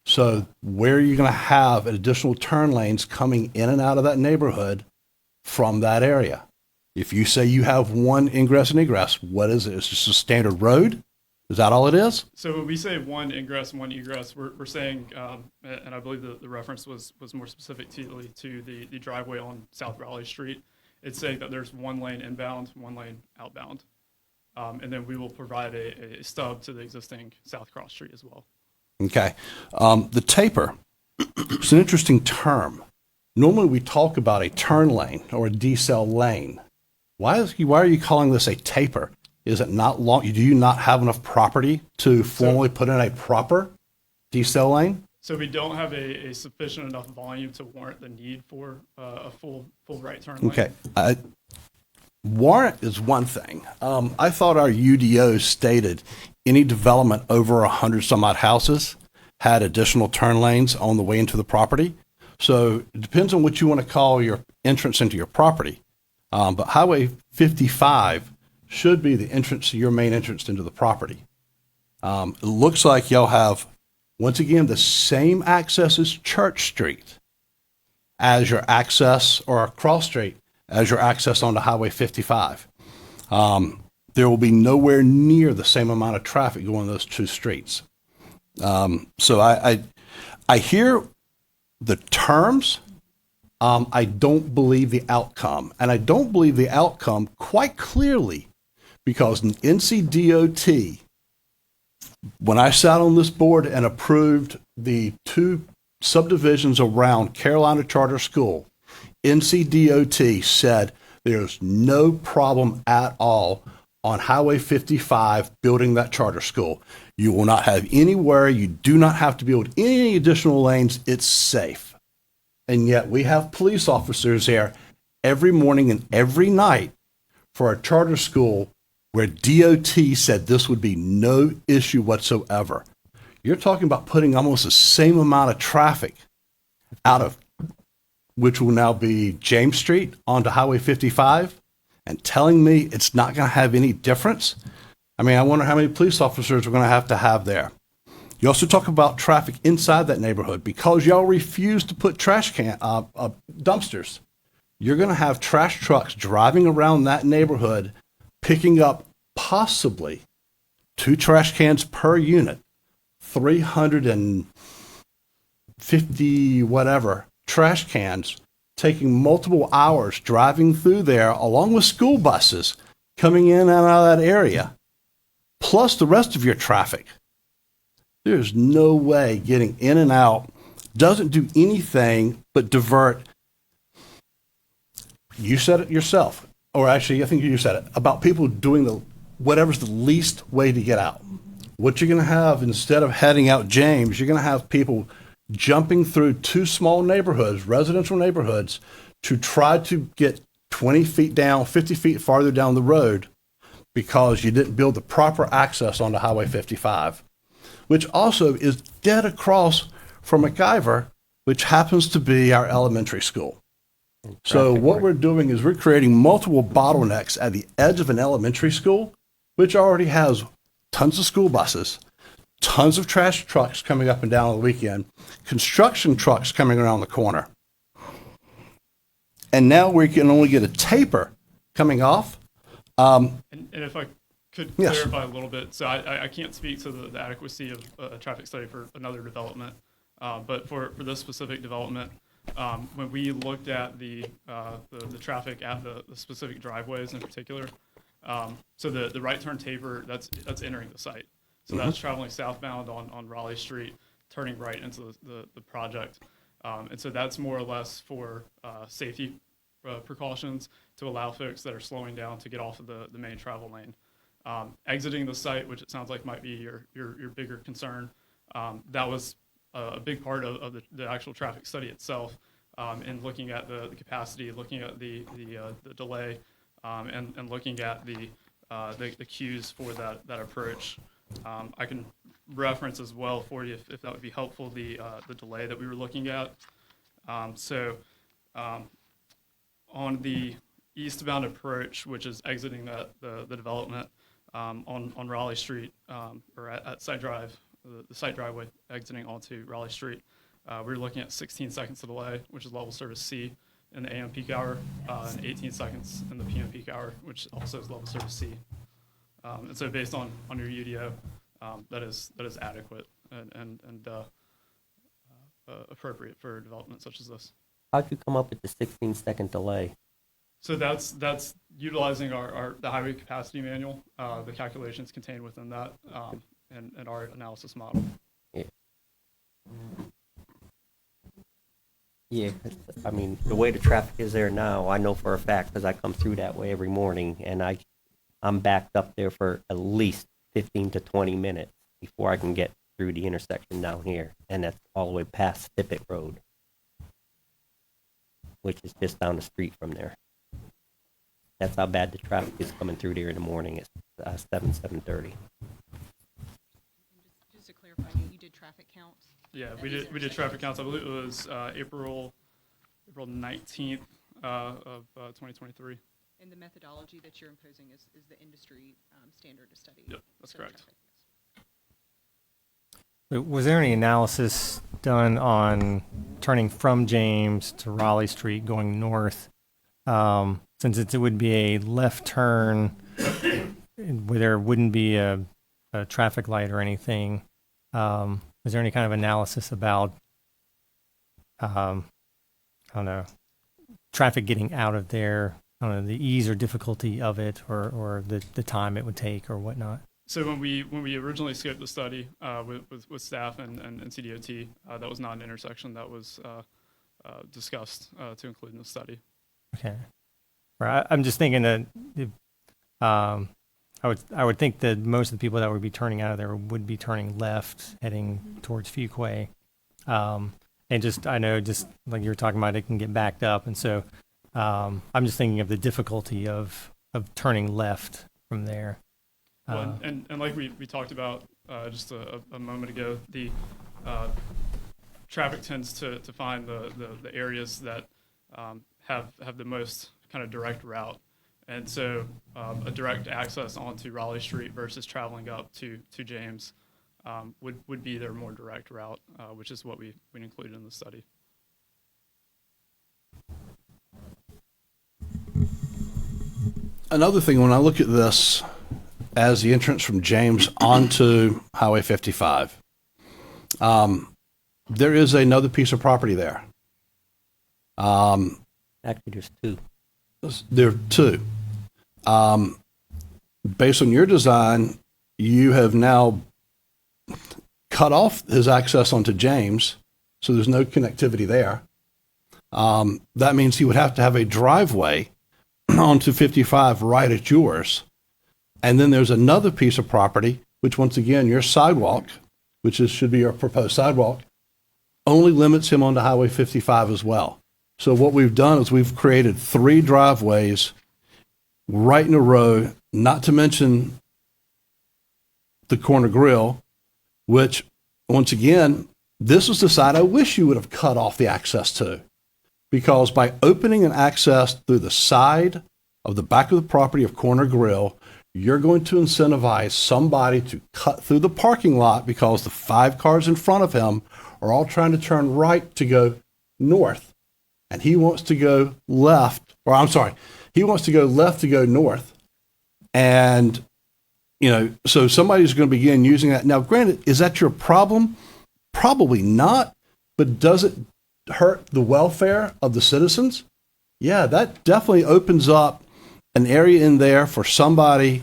So where are you going to have additional turn lanes coming in and out of that neighborhood from that area? If you say you have one ingress and egress, what is it? It's just a standard road? Is that all it is? So when we say one ingress, one egress, we're saying, and I believe the reference was more specific to the driveway on South Raleigh Street. It's saying that there's one lane inbound, one lane outbound. And then we will provide a stub to the existing South Cross Street as well. Okay. The taper, it's an interesting term. Normally we talk about a turn lane or a decel lane. Why are you calling this a taper? Is it not long? Do you not have enough property to formally put in a proper decel lane? So we don't have a sufficient enough volume to warrant the need for a full right turn lane. Okay. Warrant is one thing. I thought our UDO stated any development over 100 some odd houses had additional turn lanes on the way into the property. So it depends on what you want to call your entrance into your property. But Highway 55 should be the entrance to your main entrance into the property. It looks like y'all have, once again, the same access as Church Street as your access, or Cross Street as your access onto Highway 55. There will be nowhere near the same amount of traffic going those two streets. So I hear the terms. I don't believe the outcome. And I don't believe the outcome quite clearly because in NCDOT, when I sat on this board and approved the two subdivisions around Carolina Charter School, NCDOT said there's no problem at all on Highway 55 building that charter school. You will not have any worry. You do not have to build any additional lanes. It's safe. And yet we have police officers there every morning and every night for a charter school where DOT said this would be no issue whatsoever. You're talking about putting almost the same amount of traffic out of, which will now be James Street onto Highway 55, and telling me it's not going to have any difference. I mean, I wonder how many police officers we're going to have there. You also talk about traffic inside that neighborhood because y'all refuse to put trash dumpsters. You're going to have trash trucks driving around that neighborhood, picking up possibly 2 trash cans per unit, 350 whatever trash cans, taking multiple hours driving through there along with school buses coming in and out of that area, plus the rest of your traffic. There's no way getting in and out doesn't do anything but divert. You said it yourself, or actually, I think you said it, about people doing whatever's the least way to get out. What you're going to have, instead of heading out James, you're going to have people jumping through 2 small neighborhoods, residential neighborhoods, to try to get 20 feet down, 50 feet farther down the road, because you didn't build the proper access onto Highway 55, which also is dead across from MacIver, which happens to be our elementary school. So what we're doing is we're creating multiple bottlenecks at the edge of an elementary school, which already has tons of school buses, tons of trash trucks coming up and down on the weekend, construction trucks coming around the corner. And now we can only get a taper coming off. And if I could Yes. clarify a little bit, so I can't speak to the adequacy of a traffic study for another development, but for this specific development, when we looked at the traffic at the specific driveways in particular, so the right turn taper, that's entering the site. So that's traveling southbound on Raleigh Street, turning right into the project. And so that's more or less for safety precautions to allow folks that are slowing down to get off of the main travel lane. Exiting the site, which it sounds like might be your bigger concern, that was a big part of the actual traffic study itself, and looking at the capacity, looking at the delay, and looking at the queues for that approach. I can reference as well for you if that would be helpful, the delay that we were looking at. On the eastbound approach, which is exiting the development on Raleigh Street, or at Site Drive, the site driveway exiting onto Raleigh Street, we're looking at 16 seconds of delay, which is level service C in the AM peak hour, and 18 seconds in the PM peak hour, which also is level service C. And so based on your UDO, that is adequate and appropriate for development such as this. How'd you come up with the 16-second delay? So that's utilizing the highway capacity manual, the calculations contained within that, and our analysis model. Yeah, I mean, the way the traffic is there now, I know for a fact because I come through that way every morning, and I'm backed up there for at least 15 to 20 minutes before I can get through the intersection down here, and that's all the way past Stippet Road, which is just down the street from there. That's how bad the traffic is coming through there in the morning. It's 7:30. Just to clarify, you did traffic counts? Yeah, we did traffic counts. I believe it was April 19th of 2023. And the methodology that you're imposing is the industry standard to study? Yep, that's correct. Was there any analysis done on turning from James to Raleigh Street going north? Since it would be a left turn where there wouldn't be a traffic light or anything, is there any kind of analysis about, I don't know, traffic getting out of there? I don't know, the ease or difficulty of it, or the time it would take, or whatnot. So when we originally scoped the study with staff and CDOT, that was not an intersection that was discussed to include in the study. Okay, right. I'm just thinking that I would think that most of the people that would be turning out of there would be turning left, heading towards Fuquay, and I know just like you were talking about, it can get backed up, and so. I'm just thinking of the difficulty of turning left from there. Well, and like we talked about just a moment ago, the traffic tends to find the areas that have the most kind of direct route. And so a direct access onto Raleigh Street versus traveling up to James would be their more direct route, which is what we included in the study. Another thing, when I look at this as the entrance from James onto Highway 55, there is another piece of property there. Actually, there's two. There are two. Based on your design, you have now cut off his access onto James, so there's no connectivity there. That means he would have to have a driveway onto 55 right at yours. And then there's another piece of property, which once again, your sidewalk, which should be your proposed sidewalk, only limits him onto Highway 55 as well. So what we've done is we've created 3 driveways right in a row, not to mention the corner grill, which, once again, this was the side I wish you would have cut off the access to. Because by opening an access through the side of the back of the property of Corner Grill, you're going to incentivize somebody to cut through the parking lot because the 5 cars in front of him are all trying to turn right to go north. And he wants to go left, or I'm sorry, he wants to go left to go north. And, you know, so somebody's going to begin using that. Now, granted, is that your problem? Probably not. But does it hurt the welfare of the citizens? Yeah, that definitely opens up an area in there for somebody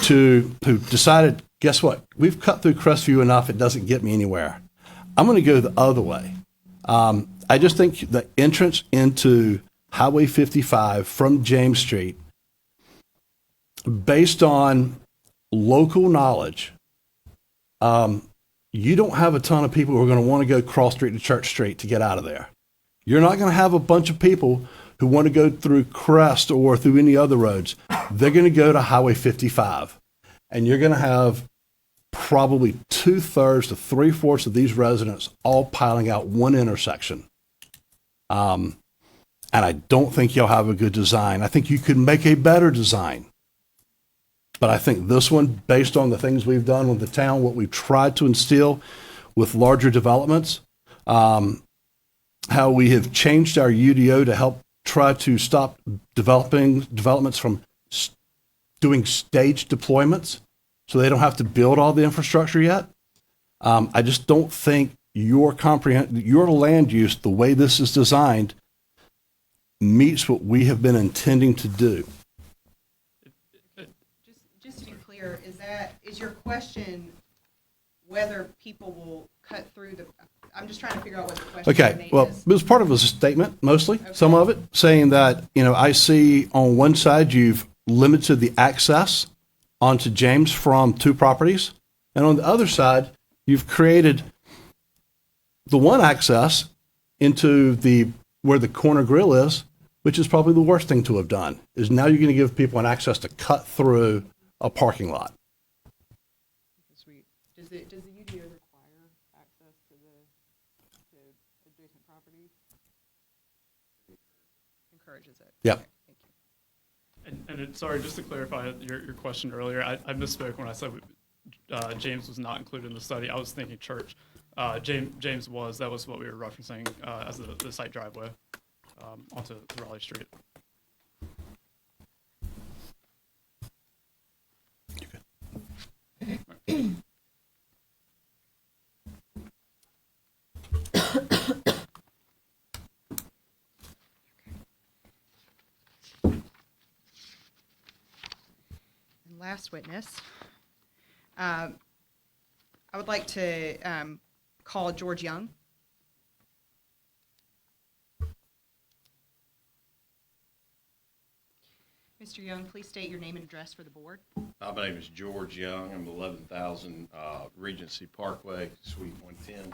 who decided, guess what? We've cut through Crestview enough. It doesn't get me anywhere. I'm going to go the other way. I just think the entrance into Highway 55 from James Street, based on local knowledge, you don't have a ton of people who are going to want to go cross street to Church Street to get out of there. You're not going to have a bunch of people who want to go through Crest or through any other roads. They're going to go to Highway 55. And you're going to have probably 2/3 to 3/4 of these residents all piling out one intersection. And I don't think you'll have a good design. I think you could make a better design. But I think this one, based on the things we've done with the town, what we've tried to instill with larger developments, how we have changed our UDO to help try to stop developments from doing staged deployments so they don't have to build all the infrastructure yet. I just don't think your land use, the way this is designed, meets what we have been intending to do. Just to be clear, is your question whether people will cut through the? I'm just trying to figure out what the question Okay, well, is. it was part of a statement, mostly, some of it, saying that, you know, I see on one side you've limited the access onto James from 2 properties, and on the other side, you've created the one access into where the corner grill is, which is probably the worst thing to have done, is now you're going to give people an access to cut through a parking lot. Sweet. Does the UDO require access to adjacent properties? Encourages it. Yep. Okay, thank you. And sorry, just to clarify your question earlier, I misspoke when I said James was not included in the study. I was thinking Church. James was. That was what we were referencing as the site driveway onto Raleigh Street. And last witness, I would like to call George Young. Mr. Young, please state your name and address for the board. My name is George Young. I'm 11,000 Regency Parkway, Suite 110,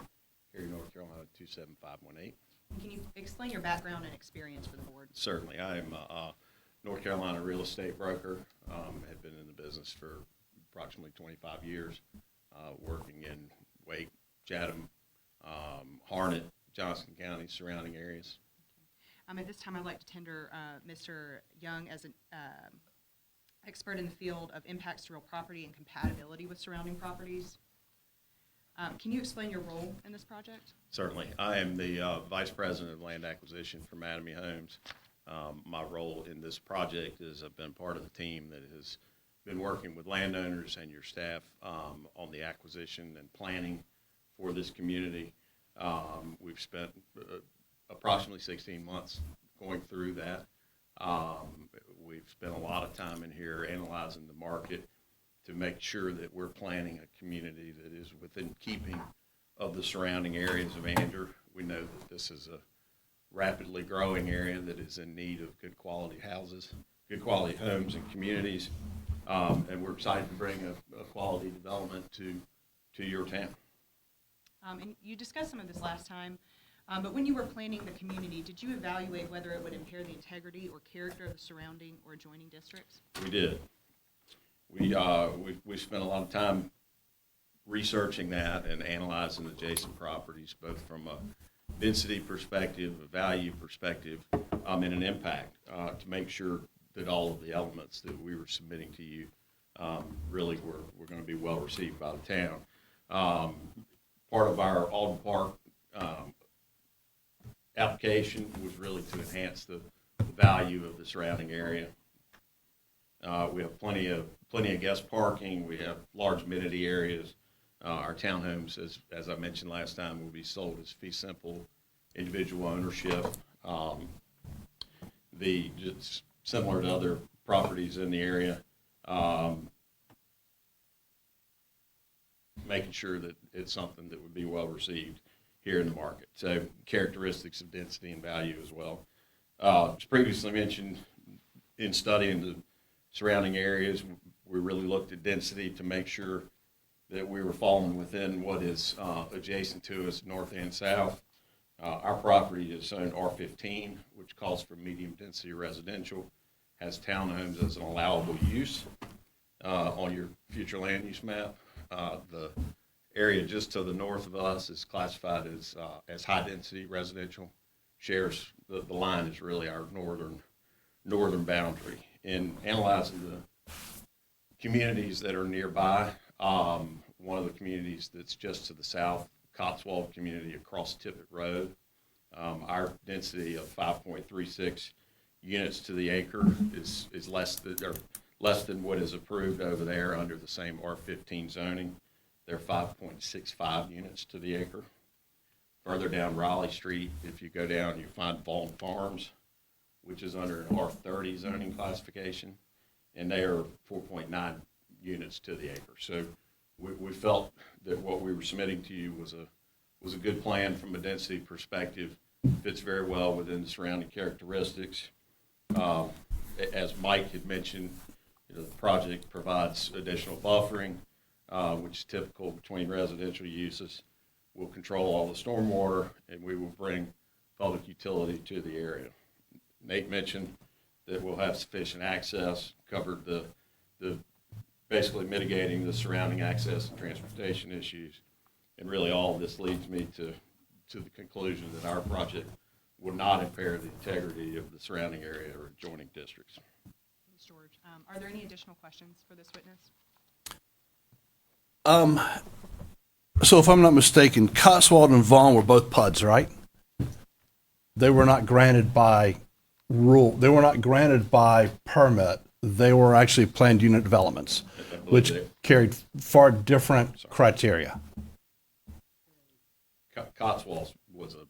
Cary, North Carolina, 27518. Can you explain your background and experience for the board? Certainly. I am a North Carolina real estate broker. Have been in the business for approximately 25 years, working in Wake, Chatham, Harnett, Johnson County, surrounding areas. At this time, I'd like to tender Mr. Young as an expert in the field of impacts to real property and compatibility with surrounding properties. Can you explain your role in this project? Certainly. I am the Vice President of Land Acquisition for Mattamy Homes. My role in this project is I've been part of the team that has been working with landowners and your staff on the acquisition and planning for this community. We've spent approximately 16 months going through that. We've spent a lot of time in here analyzing the market to make sure that we're planning a community that is within keeping of the surrounding areas of Andrew. We know that this is a rapidly growing area that is in need of good quality houses, good quality homes and communities, and we're excited to bring a quality development to your town. And you discussed some of this last time, But when you were planning the community, did you evaluate whether it would impair the integrity or character of the surrounding or adjoining districts? We did. We spent a lot of time researching that and analyzing adjacent properties, both from a density perspective, a value perspective, and an impact, to make sure that all of the elements that we were submitting to you really were going to be well received by the town. Part of our Alden Park application was really to enhance the value of the surrounding area. We have plenty of guest parking. We have large amenity areas. Our townhomes, as I mentioned last time, will be sold as fee simple individual ownership. Just similar to other properties in the area, making sure that it's something that would be well received here in the market. So characteristics of density and value as well. As previously mentioned, in studying the surrounding areas, we really looked at density to make sure that we were falling within what is adjacent to us, north and south. Our property is zoned R15, which calls for medium density residential, has townhomes as an allowable use on your future land use map. The area just to the north of us is classified as high density residential. Shares the line is really our northern boundary. In analyzing the communities that are nearby, one of the communities that's just to the south, Cotswold community across Tippett Road, our density of 5.36 units to the acre is less than what is approved over there under the same R15 zoning. They're 5.65 units to the acre. Further down Raleigh Street, if you go down, you find Vaughan Farms, which is under an R30 zoning classification, and they are 4.9 units to the acre. So we felt that what we were submitting to you was a good plan from a density perspective, fits very well within the surrounding characteristics. As Mike had mentioned, the project provides additional buffering, which is typical between residential uses. We'll control all the stormwater, and we will bring public utility to the area. Nate mentioned that we'll have sufficient access, covered the basically mitigating the surrounding access and transportation issues. And really all of this leads me to the conclusion that our project will not impair the integrity of the surrounding area or adjoining districts. Thanks, George. Are there any additional questions for this witness? So if I'm not mistaken, Cotswold and Vaughan were both PUDs, right? They were not granted by rule. They were not granted by permit. They were actually planned unit developments, which carried far different criteria. Cotswolds was a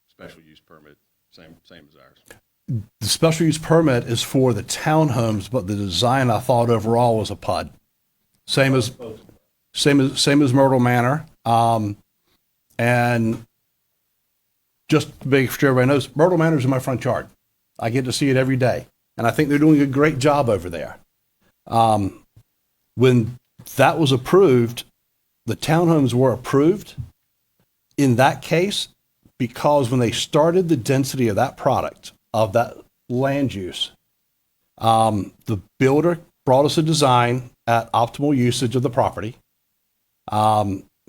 special use permit, same as ours. The special use permit is for the townhomes, but the design I thought overall was a PUD. Same as Myrtle Manor. And just to make sure everybody knows, Myrtle Manor is in my front yard. I get to see it every day. And I think they're doing a great job over there. When that was approved, the townhomes were approved in that case because when they started the density of that product, of that land use, the builder brought us a design at optimal usage of the property.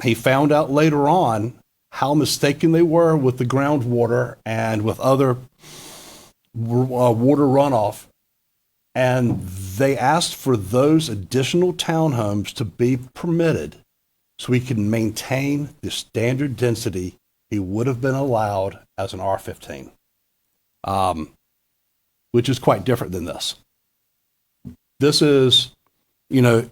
He found out later on how mistaken they were with the groundwater and with other water runoff. And they asked for those additional townhomes to be permitted so we can maintain the standard density he would have been allowed as an R15, which is quite different than this. This is, if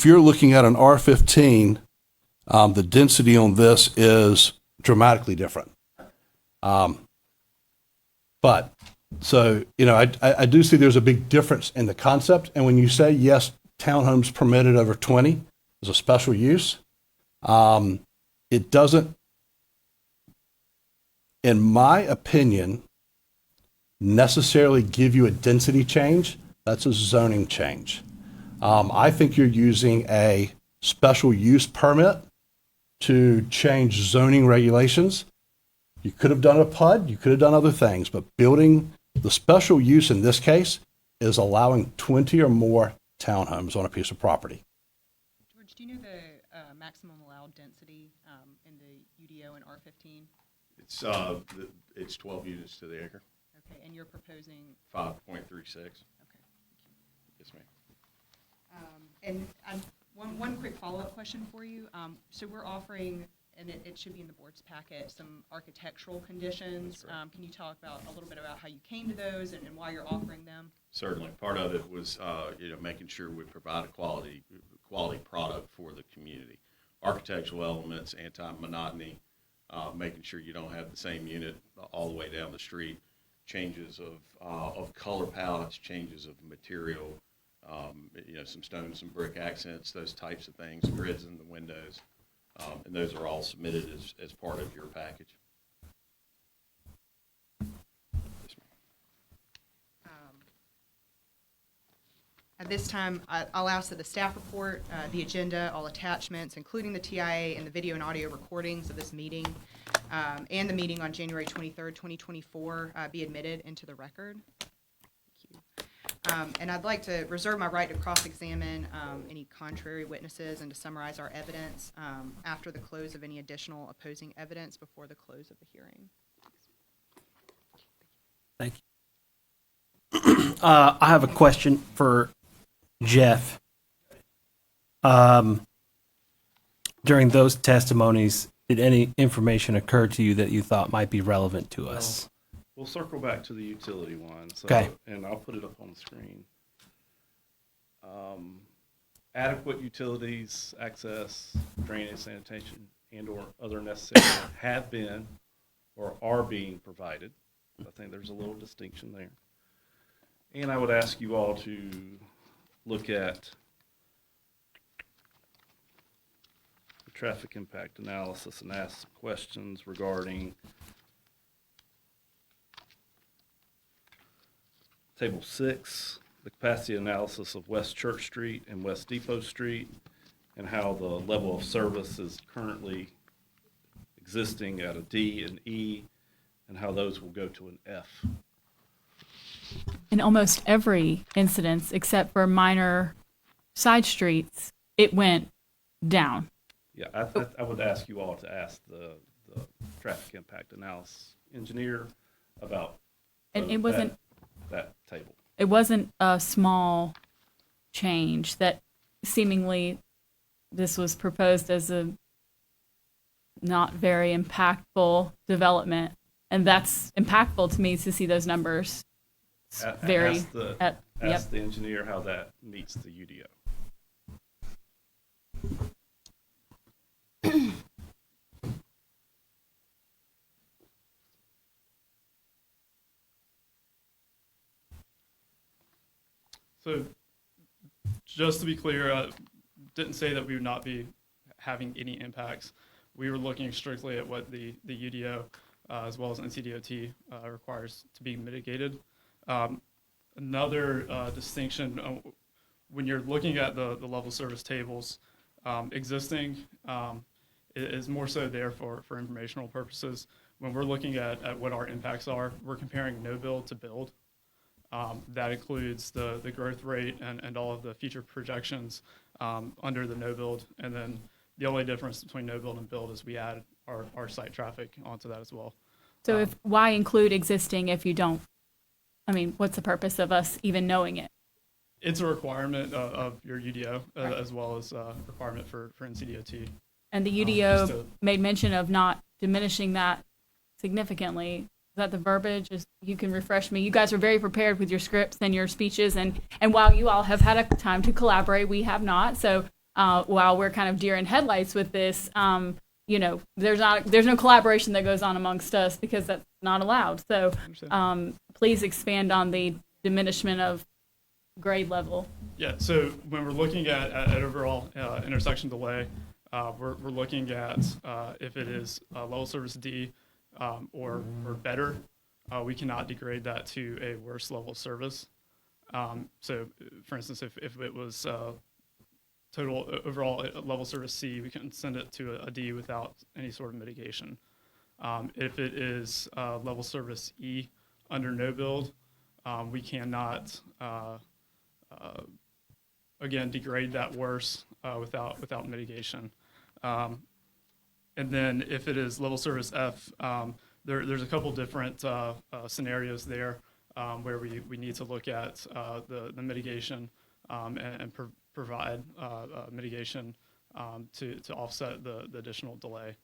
you're looking at an R15, the density on this is dramatically different. So, I do see there's a big difference in the concept. And when you say, yes, townhomes permitted over 20 is a special use, it doesn't, in my opinion, necessarily give you a density change. That's a zoning change. I think you're using a special use permit to change zoning regulations. You could have done a PUD, you could have done other things, but building, the special use in this case is allowing 20 or more townhomes on a piece of property. George, do you know the maximum allowed density in the UDO and R15? It's 12 units to the acre, Okay, and you're proposing, 5.36. okay. Yes, ma'am. And one quick follow-up question for you. So we're offering, and it should be in the board's packet, some architectural conditions. Can you talk about a little bit about how you came to those and why you're offering them? Certainly. Part of it was, making sure we provide a quality product for the community. Architectural elements, anti-monotony, making sure you don't have the same unit all the way down the street, changes of color palettes, changes of material, some stone, some brick accents, those types of things, grids in the windows, and those are all submitted as part of your package. Yes, ma'am. At this time, I'll ask that the staff report, the agenda, all attachments, including the TIA and the video and audio recordings of this meeting, and the meeting on January 23rd, 2024, be admitted into the record. And I'd like to reserve my right to cross-examine any contrary witnesses and to summarize our evidence after the close of any additional opposing evidence before the close of the hearing. Thank you. I have a question for Jeff. During those testimonies, did any information occur to you that you thought might be relevant to us? We'll circle back to the utility one. So, Okay. And I'll put it up on the screen. Adequate utilities, access, drainage, sanitation, and/or other necessary have been or are being provided. I think there's a little distinction there. And I would ask you all to look at the traffic impact analysis and ask some questions regarding Table 6, the capacity analysis of West Church Street and West Depot Street, and how the level of service is currently existing at a D and E, and how those will go to an F. In almost every incidence, except for minor side streets, it went down. Yeah, I would ask you all to ask the traffic impact analysis engineer about And it wasn't that table. it wasn't a small change that seemingly this was proposed as a not very impactful development, and that's impactful to me to see those numbers vary. Ask the engineer how that meets the UDO. So just to be clear, didn't say that we would not be having any impacts. We were looking strictly at what the UDO as well as NCDOT requires to be mitigated. Another distinction, when you're looking at the level service tables, existing is more so there for informational purposes. When we're looking at what our impacts are, we're comparing no build to build. That includes the growth rate and all of the future projections under the no build. And then the only difference between no build and build is we add our site traffic onto that as well. So why include existing if you don't? I mean, what's the purpose of us even knowing it? It's a requirement of your UDO as well as a requirement for NCDOT. And the UDO made mention of not diminishing that significantly. Is that the verbiage? You can refresh me. You guys are very prepared with your scripts and your speeches, and while you all have had a time to collaborate, we have not. So while we're kind of deer in headlights with this, there's no collaboration that goes on amongst us because that's not allowed. So please expand on the diminishment of grade level. Yeah. So when we're looking at overall intersection delay, we're looking at if it is level service D. Or better, we cannot degrade that to a worse level of service. So, for instance, if it was overall level service C, we can send it to a D without any sort of mitigation. If it is level service E under no build, we cannot again degrade that worse without mitigation. And then if it is level service F, there's a couple different scenarios there where we need to look at the mitigation and provide mitigation to offset the additional delay.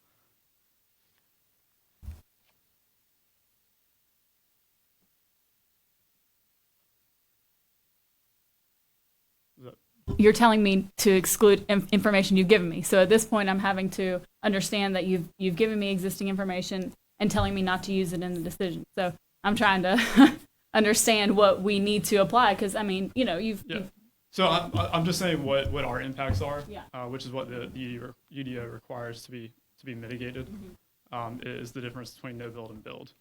You're telling me to exclude information you've given me. So at this point, I'm having to understand that you've given me existing information and telling me not to use it in the decision. So I'm trying to understand what we need to apply, because I mean, you've So I'm just saying what our impacts are, Yeah. Which is what the UDO requires to be mitigated, is the difference between no build and build.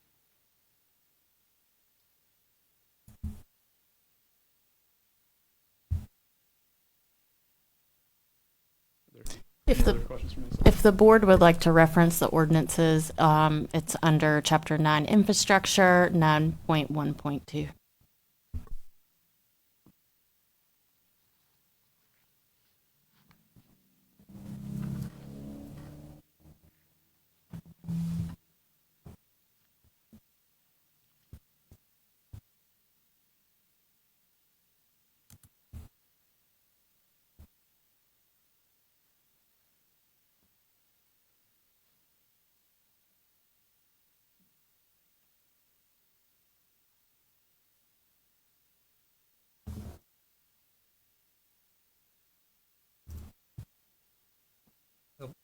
If Any the other questions from me? If the board would like to reference the ordinances, it's under Chapter 9 Infrastructure, 9.1.2.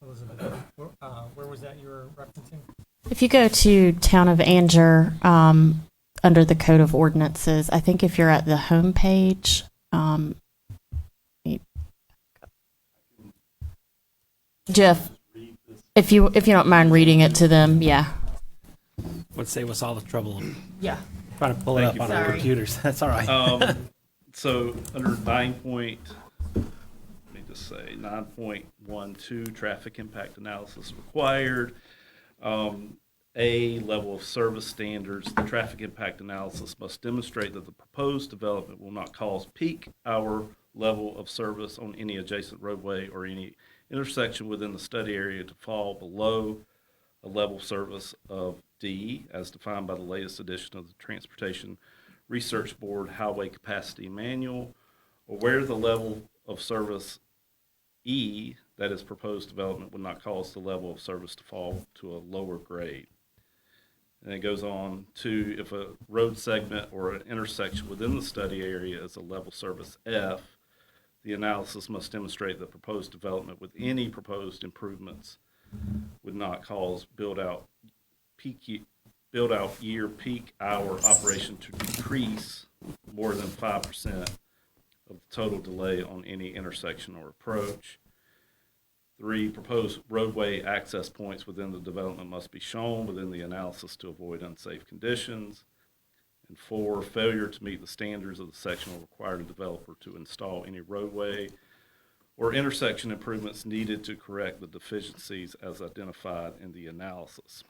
Elizabeth, where was that you were referencing? If you go to Town of Anger, under the Code of Ordinances, I think if you're at the home page, Jeff, if you don't mind reading it to them, yeah. Would save us all the trouble of Yeah. trying to pull it Thank up you on for our Sorry. computers. That's all right. So under 9.12, traffic impact analysis required. A, level of service standards. The traffic impact analysis must demonstrate that the proposed development will not cause peak hour level of service on any adjacent roadway or any intersection within the study area to fall below a level service of D, as defined by the latest edition of the Transportation Research Board Highway Capacity Manual, or where the level of service E, that is proposed development, would not cause the level of service to fall to a lower grade. And it goes on to, if a road segment or an intersection within the study area is a level service F, the analysis must demonstrate that proposed development with any proposed improvements would not cause build-out year peak hour operation to decrease more than 5% of the total delay on any intersection or approach. 3, proposed roadway access points within the development must be shown within the analysis to avoid unsafe conditions. And 4, failure to meet the standards of the section will require the developer to install any roadway or intersection improvements needed to correct the deficiencies as identified in the analysis.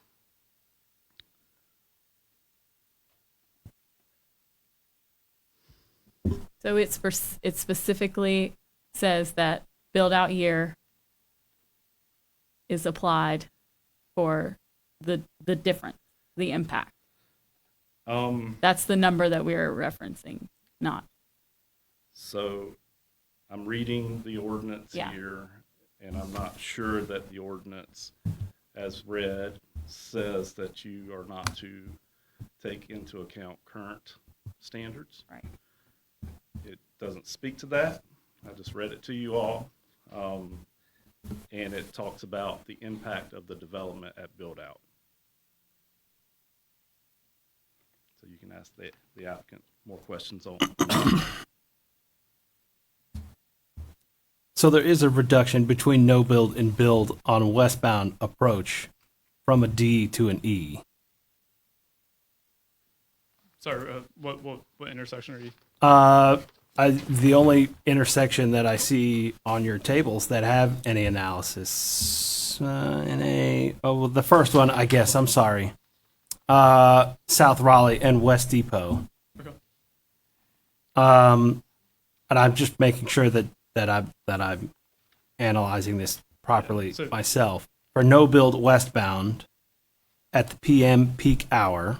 So it specifically says that build out year is applied for the difference, the impact. That's the number that we're referencing, not. So I'm reading the ordinance Yeah. here, and I'm not sure that the ordinance, as read, says that you are not to take into account current standards. Right. It doesn't speak to that. I just read it to you all. And it talks about the impact of the development at build-out. So you can ask the applicant more questions on. So there is a reduction between no build and build on a westbound approach from a D to an E. Sorry, what intersection are you? The only intersection that I see on your tables that have any analysis, well, the first one, I guess, I'm sorry. South Raleigh and West Depot. Okay. And I'm just making sure that I'm analyzing this properly Yeah, so- myself. For no build westbound at the PM peak hour,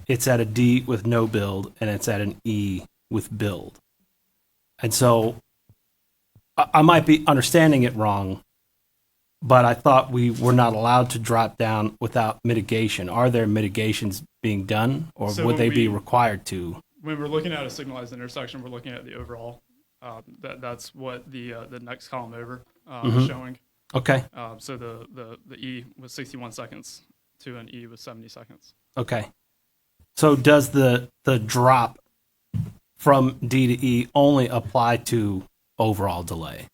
it's at a D with no build and it's at an E with build. And so I might be understanding it wrong, but I thought we were not allowed to drop down without mitigation. Are there mitigations being done, or So would when they be we- required to? When we're looking at a signalized intersection, we're looking at the overall. That's what the next column over is showing. Okay, So the E was 61 seconds to an E was 70 seconds. okay. So does the drop from D to E only apply to overall delay?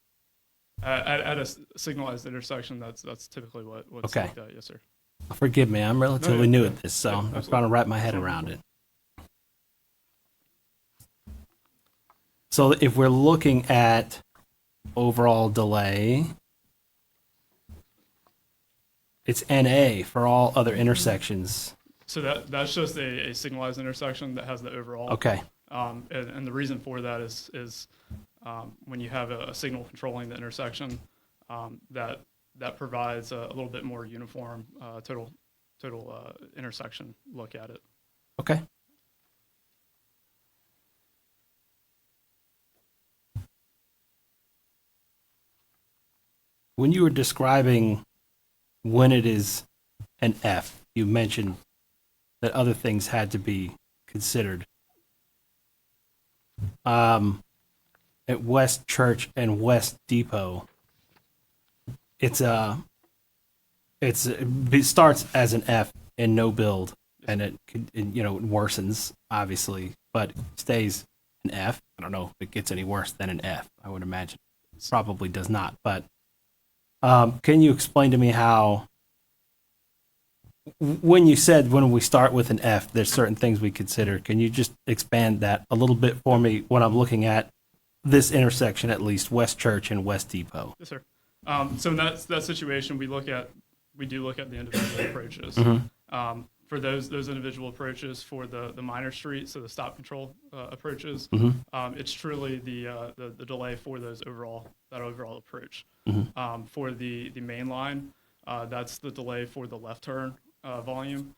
At a signalized intersection, that's typically what's Okay. looked at. Yes, sir. Forgive me, I'm relatively No, yeah, new yeah. at this, so Yeah, I'm absolutely. trying to wrap my head around it. So if we're looking at overall delay, it's NA for all other intersections. So that's just a signalized intersection that has the overall. Okay, And the reason for that is when you have a signal controlling the intersection, that provides a little bit more uniform total intersection look at it. okay. When you were describing when it is an F, you mentioned that other things had to be considered. At West Church and West Depot, it starts as an F in no build, and it worsens obviously, but stays an F. I don't know if it gets any worse than an F. I would imagine probably does not. But can you explain to me how, when you said when we start with an F, there's certain things we consider? Can you just expand that a little bit for me when I'm looking at this intersection, at least West Church and West Depot? Yes, sir. So in that situation, we do look at the individual approaches. For those individual approaches for the minor streets, so the stop control approaches, it's truly the delay for that overall approach. For the main line, that's the delay for the left turn volume.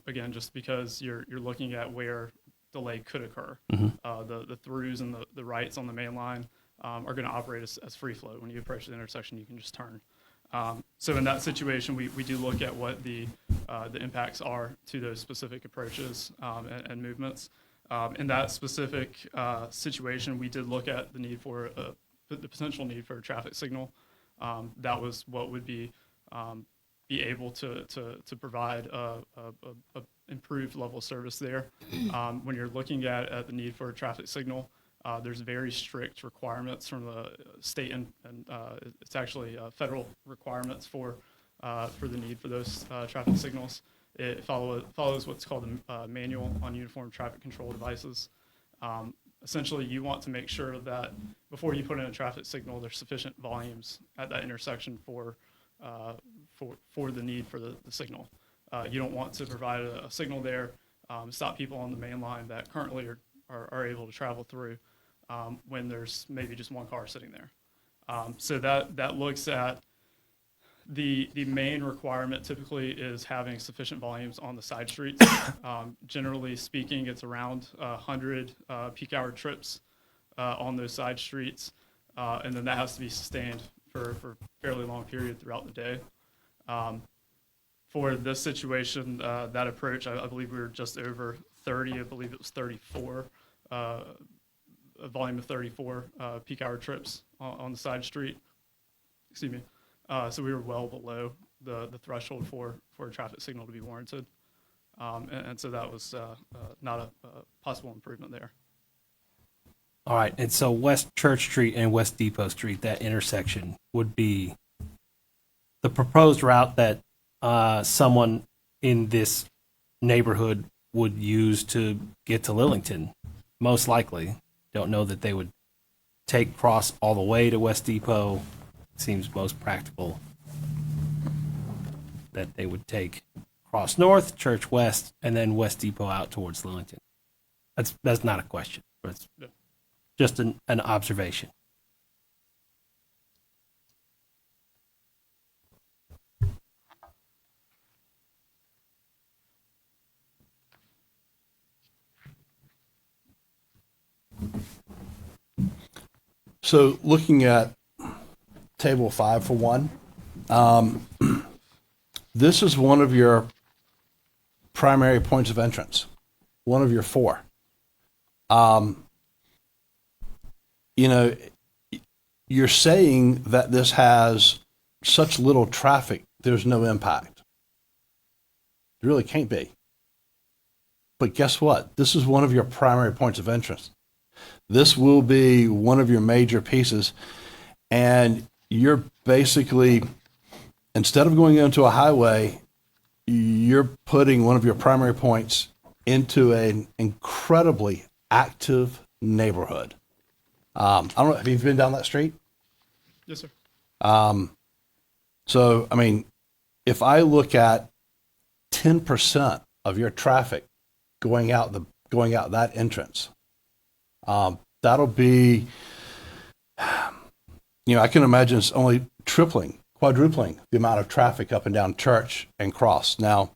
Again, just because you're looking at where delay could occur. The throughs and the rights on the main line are going to operate as free flow. When you approach the intersection, you can just turn. So in that situation, we do look at what the impacts are to those specific approaches and movements. In that specific situation, we did look at the need for the potential need for a traffic signal. That was what would be able to provide a improved level of service there. When you're looking at the need for a traffic signal, there's very strict requirements from the state and it's actually federal requirements for the need for those traffic signals. It follows what's called the Manual on Uniform Traffic Control Devices. Essentially, you want to make sure that before you put in a traffic signal, there's sufficient volumes at that intersection for the need for the signal. You don't want to provide a signal there, stop people on the main line that currently are able to travel through when there's maybe just one car sitting there. So that looks at the main requirement typically is having sufficient volumes on the side streets. Generally speaking, it's around 100 peak hour trips on those side streets, and then that has to be sustained for a fairly long period throughout the day. For this situation, that approach, I believe we were just over 30. I believe it was 34, a volume of 34 peak hour trips on the side street. Excuse me. So we were well below the threshold for a traffic signal to be warranted. And so that was not a possible improvement there. All right, and so West Church Street and West Depot Street, that intersection would be the proposed route that someone in this neighborhood would use to get to Lillington, most likely, Don't know that they would take Cross all the way to West Depot. Seems most practical that they would take Cross North, Church West, and then West Depot out towards Lillington. That's not a question, but it's Yeah. just an observation. So looking at table 5 for one, this is one of your primary points of entrance, one of your 4. You know, you're saying that this has such little traffic, there's no impact. It really can't be. But guess what? This is one of your primary points of entrance. This will be one of your major pieces. And you're basically, instead of going into a highway, you're putting one of your primary points into an incredibly active neighborhood. I don't know, have you been down that street? Yes, sir. So, I mean, if I look at 10% of your traffic going out that entrance, that'll be, I can imagine it's only quadrupling the amount of traffic up and down Church and Cross. Now,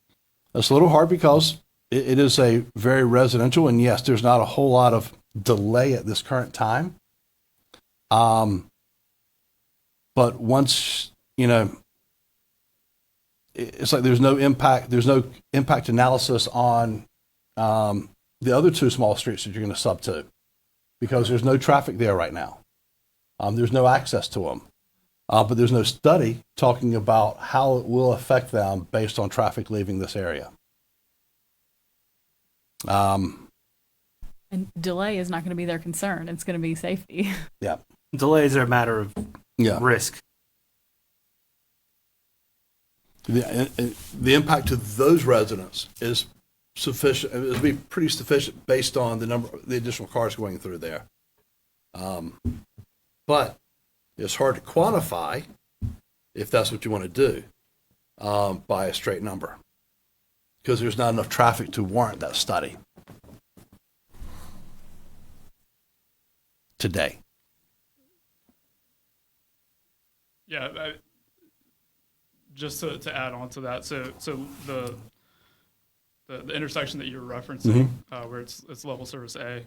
it's a little hard because it is a very residential, and yes, there's not a whole lot of delay at this current time. But once, it's like there's no impact analysis on the other 2 small streets that you're going to sub to, because there's no traffic there right now. There's no access to them. But there's no study talking about how it will affect them based on traffic leaving this area. And delay is not going to be their concern. It's going to be safety. Yeah. Delays are a matter of risk. The impact to those residents is sufficient. It'll be pretty sufficient based on the additional cars going through there. But it's hard to quantify if that's what you want to do by a straight number, because there's not enough traffic to warrant that study today. Yeah, just to add on to that, so the intersection that you're referencing, where it's level service A,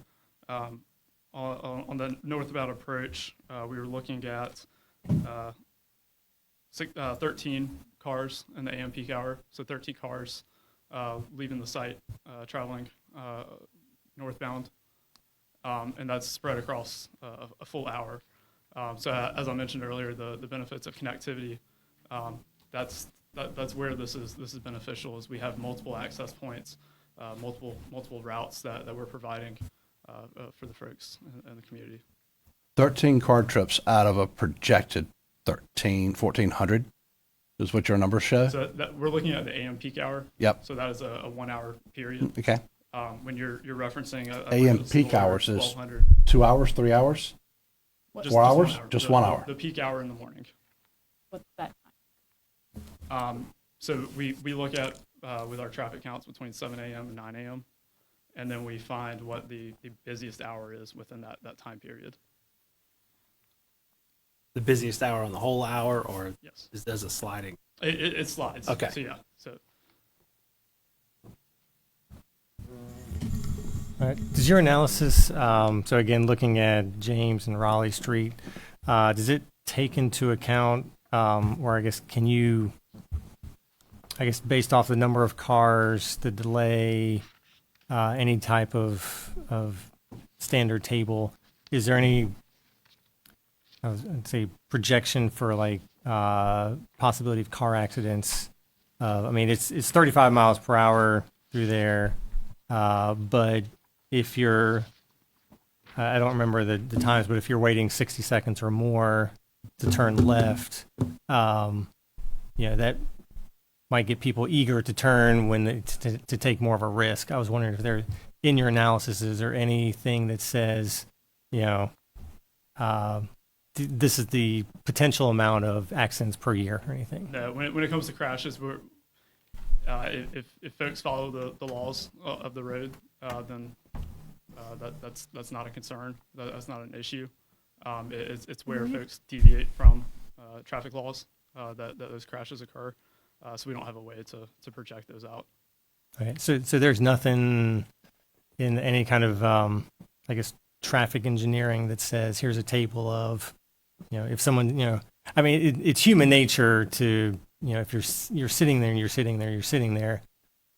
on the northbound approach, we were looking at 13 cars in the AM peak hour, so 13 cars leaving the site, traveling northbound, and that's spread across a full hour. So as I mentioned earlier, the benefits of connectivity, that's where this is beneficial, is we have multiple access points, multiple routes that we're providing for the folks in the community. 13 car trips out of a projected 1,400 is what your numbers show? So we're looking at the AM peak hour. Yep. So that is a 1 hour period. Okay. When you're referencing AM peak hours is 1,200. 2 hours, 3 hours? Just 4 hours? 1 hour. Just 1 hour. The peak hour in the morning. What's that? So we look at with our traffic counts between 7 a.m. and 9 a.m. and then we find what the busiest hour is within that time period. The busiest hour on the whole hour, or Yes. does a sliding? It slides. Okay. So yeah. So All right. Does your analysis, so again, looking at James and Raleigh Street, does it take into account, or I guess, based off the number of cars, the delay, any type of standard table, is there any, I'd say, projection for like possibility of car accidents? I mean, it's 35 miles per hour through there, but if you're, I don't remember the times, but if you're waiting 60 seconds or more to turn left, that might get people eager to turn to take more of a risk. I was wondering if there, in your analysis, is there anything that says you know, this is the potential amount of accidents per year or anything. No, when it comes to crashes, we're if folks follow the laws of the road, then that's not a concern. That's not an issue. It's where folks deviate from traffic laws that those crashes occur. So we don't have a way to project those out. Okay, so there's nothing in any kind of, I guess, traffic engineering that says here's a table of, you know, if someone, you know, I mean, it's human nature to, you know, if you're sitting there and you're sitting there,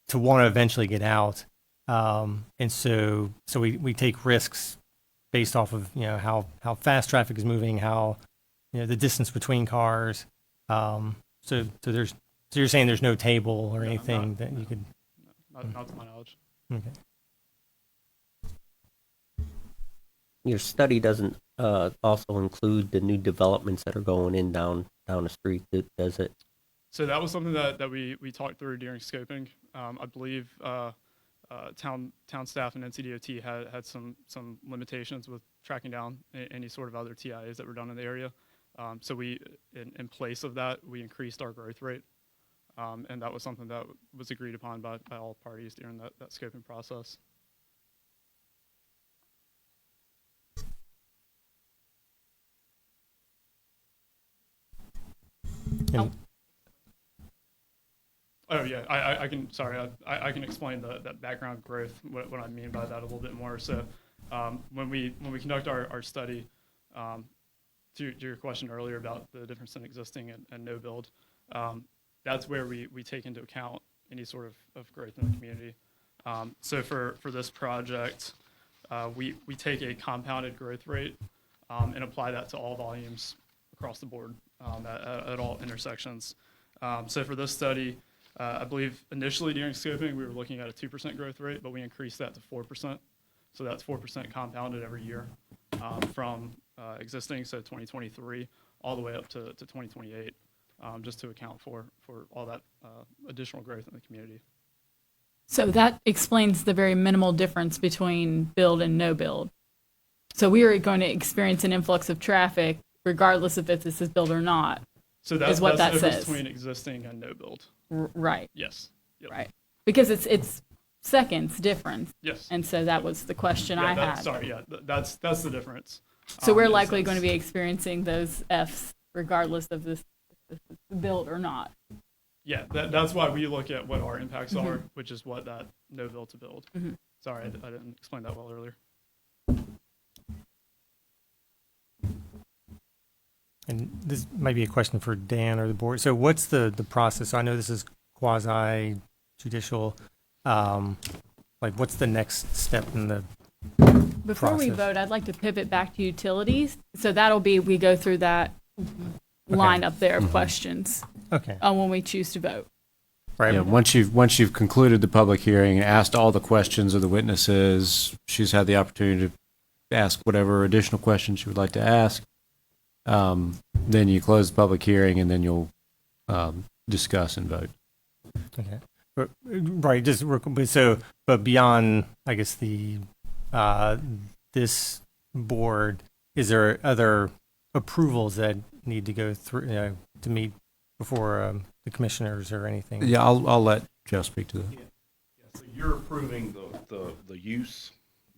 to want to eventually get out, and so we take risks based off of, you know, how fast traffic is moving, how, you know, the distance between cars. So you're saying there's no table or anything that you could. Not to my knowledge. Okay. Your study doesn't also include the new developments that are going in down the street, does it? So that was something that we talked through during scoping. I believe town staff and NCDOT had some limitations with tracking down any sort of other TIAs that were done in the area. So we, in place of that, we increased our growth rate. And that was something that was agreed upon by all parties during that scoping process. Oh yeah, I can. Sorry, I can explain that background growth. What I mean by that a little bit more. So, when we conduct our study, to your question earlier about the difference in existing and no build, that's where we take into account any sort of growth in the community. So for this project, we take a compounded growth rate and apply that to all volumes across the board at all intersections. So for this study, I believe initially during scoping, we were looking at a 2% growth rate, but we increased that to 4%. So that's 4% compounded every year from existing, so 2023, all the way up to 2028, just to account for all that additional growth in the community. So that explains the very minimal difference between build and no build. So we are going to experience an influx of traffic regardless if this is build or not. So that's what that the difference says. between existing and no build. Right. Yes. Yep. Right. Because it's seconds difference. Yes. And so that was the question I had. Sorry. Yeah. That's the difference. So we're likely going to be experiencing those Fs regardless of this build or not. Yeah. That's why we look at what our impacts are, which is what that no build to build. Sorry, I didn't explain that well earlier. And this might be a question for Dan or the board. So what's the process? So I know this is quasi judicial. Like what's the next step in the Before we process? vote, I'd like to pivot back to utilities. So that'll be, we go through that line up there of questions Okay. when we choose to vote. Right. Yeah, once you've concluded the public hearing and asked all the questions of the witnesses, she's had the opportunity to ask whatever additional questions she would like to ask. Then you close the public hearing and then you'll discuss and vote. Okay. Right. Just but beyond, I guess this board, is there other approvals that need to go through to meet before the commissioners or anything? Yeah, I'll let Joe speak to that. Yeah, so you're approving the use,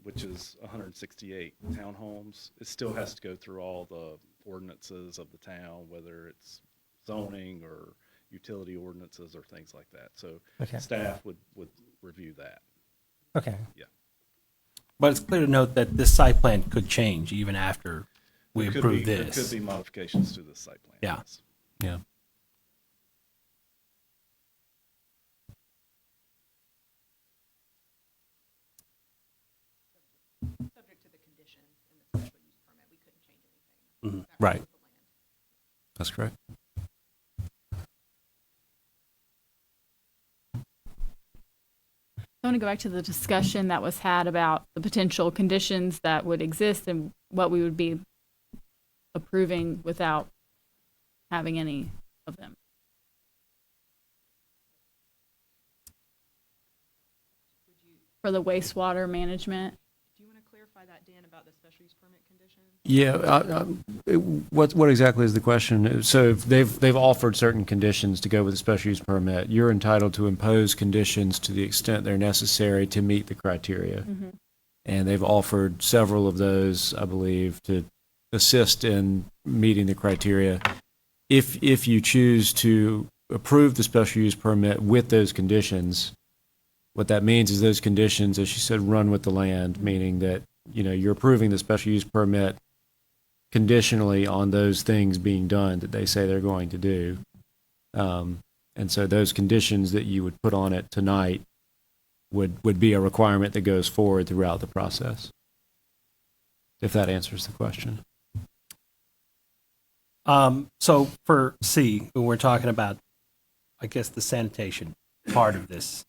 which is 168 townhomes. It still has to go through all the ordinances of the town, whether it's zoning or utility ordinances or things like that. So Okay. staff would review that. Okay. Yeah. But it's clear to note that this site plan could change even after we approve There this. could be modifications to the site plan. Yeah. yes. Yeah. Subject to the conditions in the special use permit, we couldn't change anything. Mhm. Right. That's correct. I want to go back to the discussion that was had about the potential conditions that would exist and what we would be approving without having any of them. For the wastewater management, Do you want to clarify that, Dan, about about the special use permit conditions? Yeah, what exactly is the question? So if they've offered certain conditions to go with a special use permit. You're entitled to impose conditions to the extent they're necessary to meet the criteria. And they've offered several of those, I believe, to assist in meeting the criteria. If you choose to approve the special use permit with those conditions, what that means is those conditions, as she said, run with the land, meaning that, you're approving the special use permit conditionally on those things being done that they say they're going to do. And so those conditions that you would put on it tonight would be a requirement that goes forward throughout the process, if that answers the question. So for C, when we're talking about, I guess, the sanitation part of this,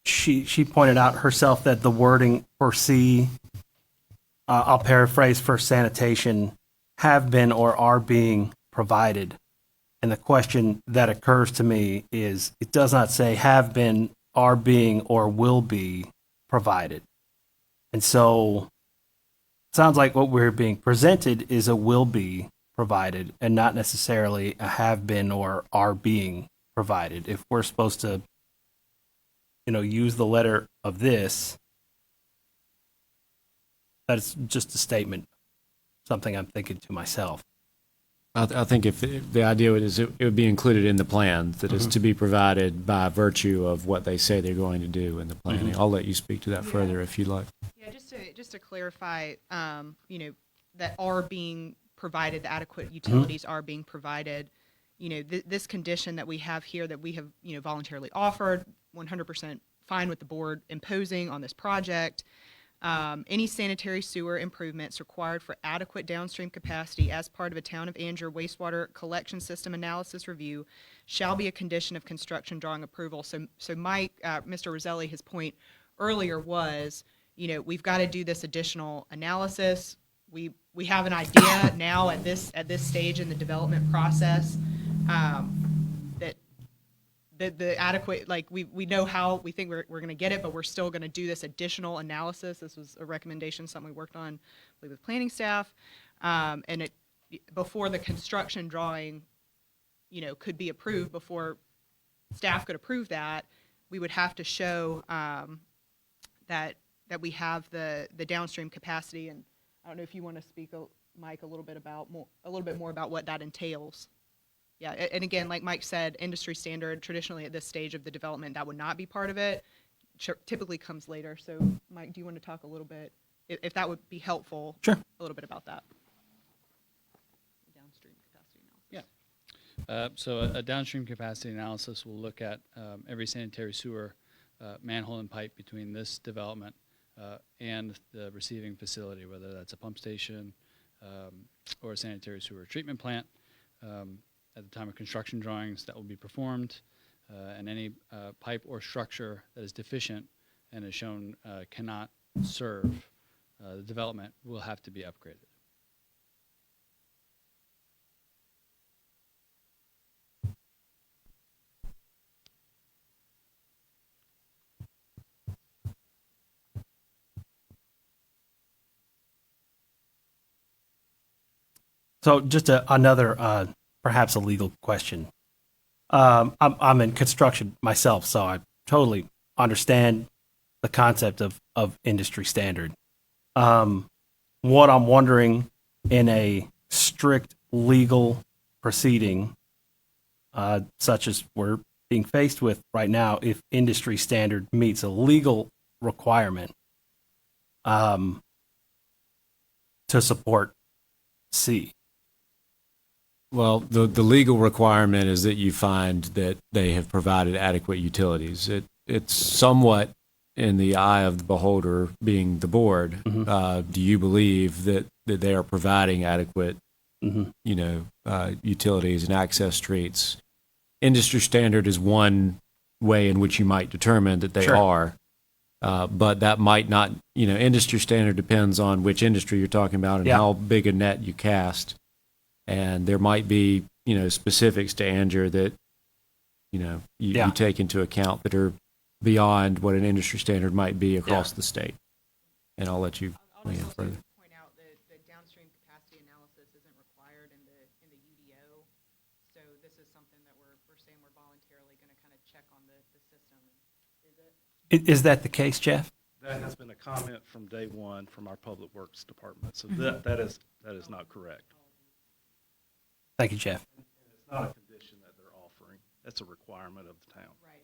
she pointed out herself that the wording for C, I'll paraphrase, for sanitation, have been or are being provided. And the question that occurs to me is, it does not say have been, are being, or will be provided. And so it sounds like what we're being presented is a will be provided and not necessarily a have been or are being provided. If we're supposed to, use the letter of this, that's just a statement, something I'm thinking to myself. I think if the idea is it would be included in the plan, that it's to be provided by virtue of what they say they're going to do in the planning. I'll let you speak to that further if you'd like. Yeah, just to clarify, that are being provided, the adequate utilities are being provided. This condition that we have here that we have, voluntarily offered, 100% fine with the board imposing on this project. Any sanitary sewer improvements required for adequate downstream capacity as part of a Town of Angier wastewater collection system analysis review shall be a condition of construction drawing approval. So Mike, Mr. Roselli, his point earlier was, we've got to do this additional analysis. We have an idea now at this stage in the development process that the adequate, like we know how we think we're going to get it, but we're still going to do this additional analysis. This was a recommendation, something we worked on with planning staff, and it before the construction drawing, could be approved, before staff could approve that, we would have to show that we have the downstream capacity. And I don't know if you want to speak, Mike, a little bit more about what that entails. Yeah, and again, like Mike said, industry standard, traditionally at this stage of the development, that would not be part of it. Typically comes later. So, Mike, do you want to talk a little bit, if that would be helpful? Sure. A little bit about that. Downstream capacity analysis. Yeah. So a downstream capacity analysis will look at every sanitary sewer manhole and pipe between this development and the receiving facility, whether that's a pump station or a sanitary sewer treatment plant. At the time of construction drawings, that will be performed, and any pipe or structure that is deficient and is shown cannot serve the development will have to be upgraded. So just another, perhaps a legal question. I'm in construction myself, so I totally understand the concept of industry standard. What I'm wondering, in a strict legal proceeding, such as we're being faced with right now, if industry standard meets a legal requirement to support C. Well, the legal requirement is that you find that they have provided adequate utilities. It's somewhat in the eye of the beholder, being the board. Do you believe that they are providing adequate, utilities and access streets? Industry standard is one way in which you might determine that they are, but that might not. Industry standard depends on which industry you're talking about and how big a net you cast. And there might be, specifics to Angier that, you take into account that are beyond what an industry standard might be across the state. and I'll let you I'll weigh in just also further. point out that the downstream capacity analysis isn't required in the UDO. So this is something that we're saying we're voluntarily going to kind of check on the system. Is it? Is that the case, Jeff? That has been a comment from day one from our Public Works Department, so that is not correct. Thank you, Jeff. And it's not a condition that they're offering. That's a requirement of the town. Right.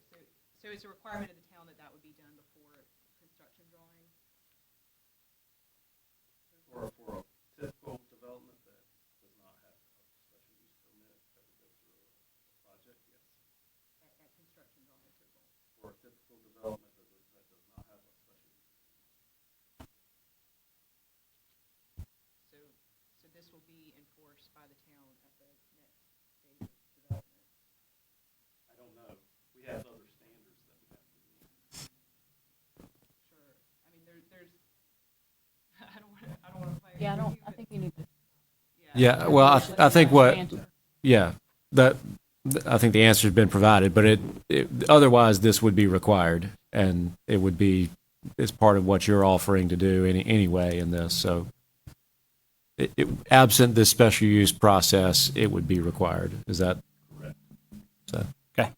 So it's a requirement of the town that would be done before construction drawing. For a typical development that does not have a special use permit that would go through a project, yes. At construction drawing approval. For a typical development that does not have a special use. So this will be enforced by the town at the next stage of development. I don't know. We have other standards that we have to meet. Sure. I mean, there's. I don't want to play. Yeah, I think we need to. Yeah, well, I think what, Answer. yeah, I think the answer's been provided, but otherwise this would be required, and it would be, it's part of what you're offering to do anyway in this, so absent this special use process, it would be required. Is that Correct. so? Okay.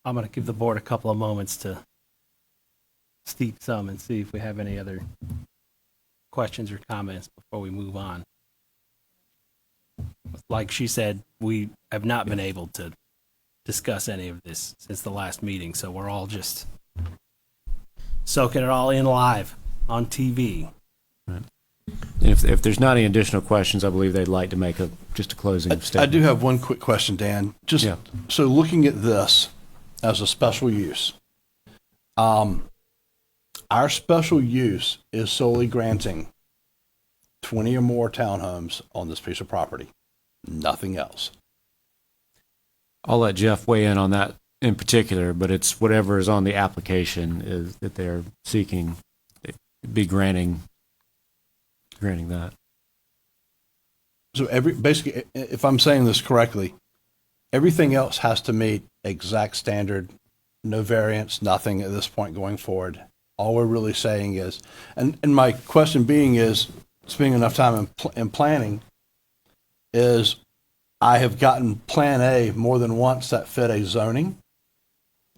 I'm going to give the board a couple of moments to steep some and see if we have any other questions or comments before we move on. Like she said, we have not been able to discuss any of this since the last meeting, so we're all just soaking it all in live on TV. And if there's not any additional questions, I believe they'd like to make just a closing I statement. do have one quick question, Dan. Just Yeah. so looking at this as a special use, our special use is solely granting 20 or more townhomes on this piece of property, nothing else. I'll let Jeff weigh in on that in particular, but it's whatever is on the application is that they're seeking, be granting that. So basically, if I'm saying this correctly, everything else has to meet exact standard, no variance, nothing at this point going forward. All we're really saying is, and my question being is, spending enough time in planning, is I have gotten Plan A more than once that fit a zoning,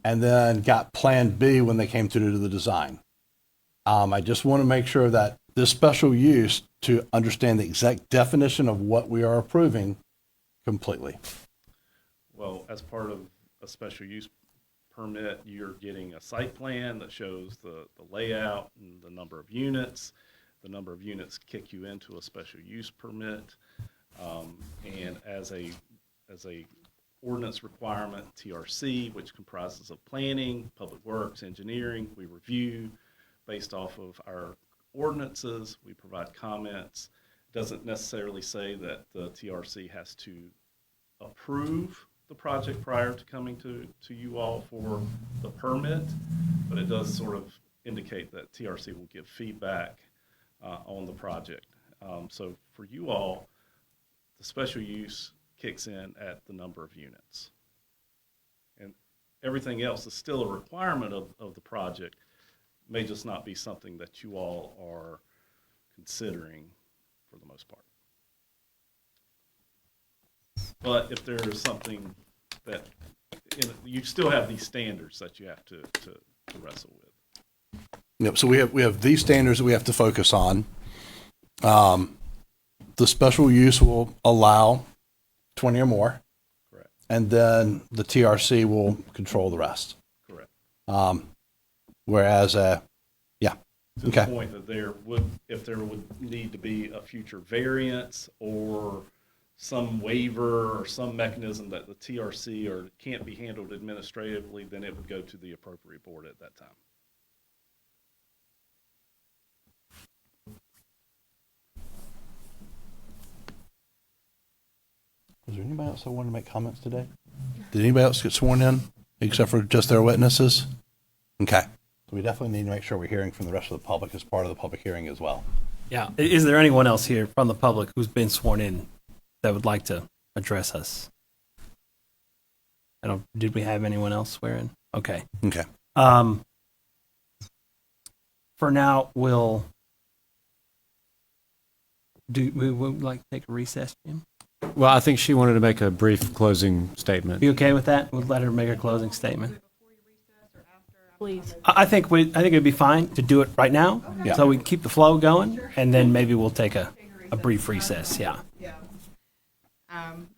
and then got Plan B when they came to do the design. I just want to make sure that this special use, to understand the exact definition of what we are approving completely. Well, as part of a special use permit, you're getting a site plan that shows the layout and the number of units. The number of units kick you into a special use permit. And as a ordinance requirement, TRC, which comprises of planning, public works, engineering, we review based off of our ordinances, we provide comments. Doesn't necessarily say that the TRC has to approve the project prior to coming to you all for the permit, but it does sort of indicate that TRC will give feedback on the project. So for you all, the special use kicks in at the number of units. And everything else is still a requirement of the project, may just not be something that you all are considering for the most part. But if there is something that, you still have these standards that you have to wrestle with. Yep. So we have these standards that we have to focus on. The special use will allow 20 or more. Correct. And then the TRC will control the rest. Correct. Whereas, yeah. To Okay. the point that if there would need to be a future variance or some waiver or some mechanism that the TRC or can't be handled administratively, then it would go to the appropriate board at that time. Was there anybody else that wanted to make comments today? Did anybody else get sworn in except for just their witnesses? Okay. So we definitely need to make sure we're hearing from the rest of the public as part of the public hearing as well. Yeah. Is there anyone else here from the public who's been sworn in that would like to address us? Did we have anyone else swear in? Okay. Okay. For now, we would like to take a recess, Jim? Well, I think she wanted to make a brief closing statement. You okay with that? We'll let her make a closing statement. Please. I think it'd be fine to do it right now, so we can keep the flow going, and then maybe we'll take a brief recess. Yeah. Yeah.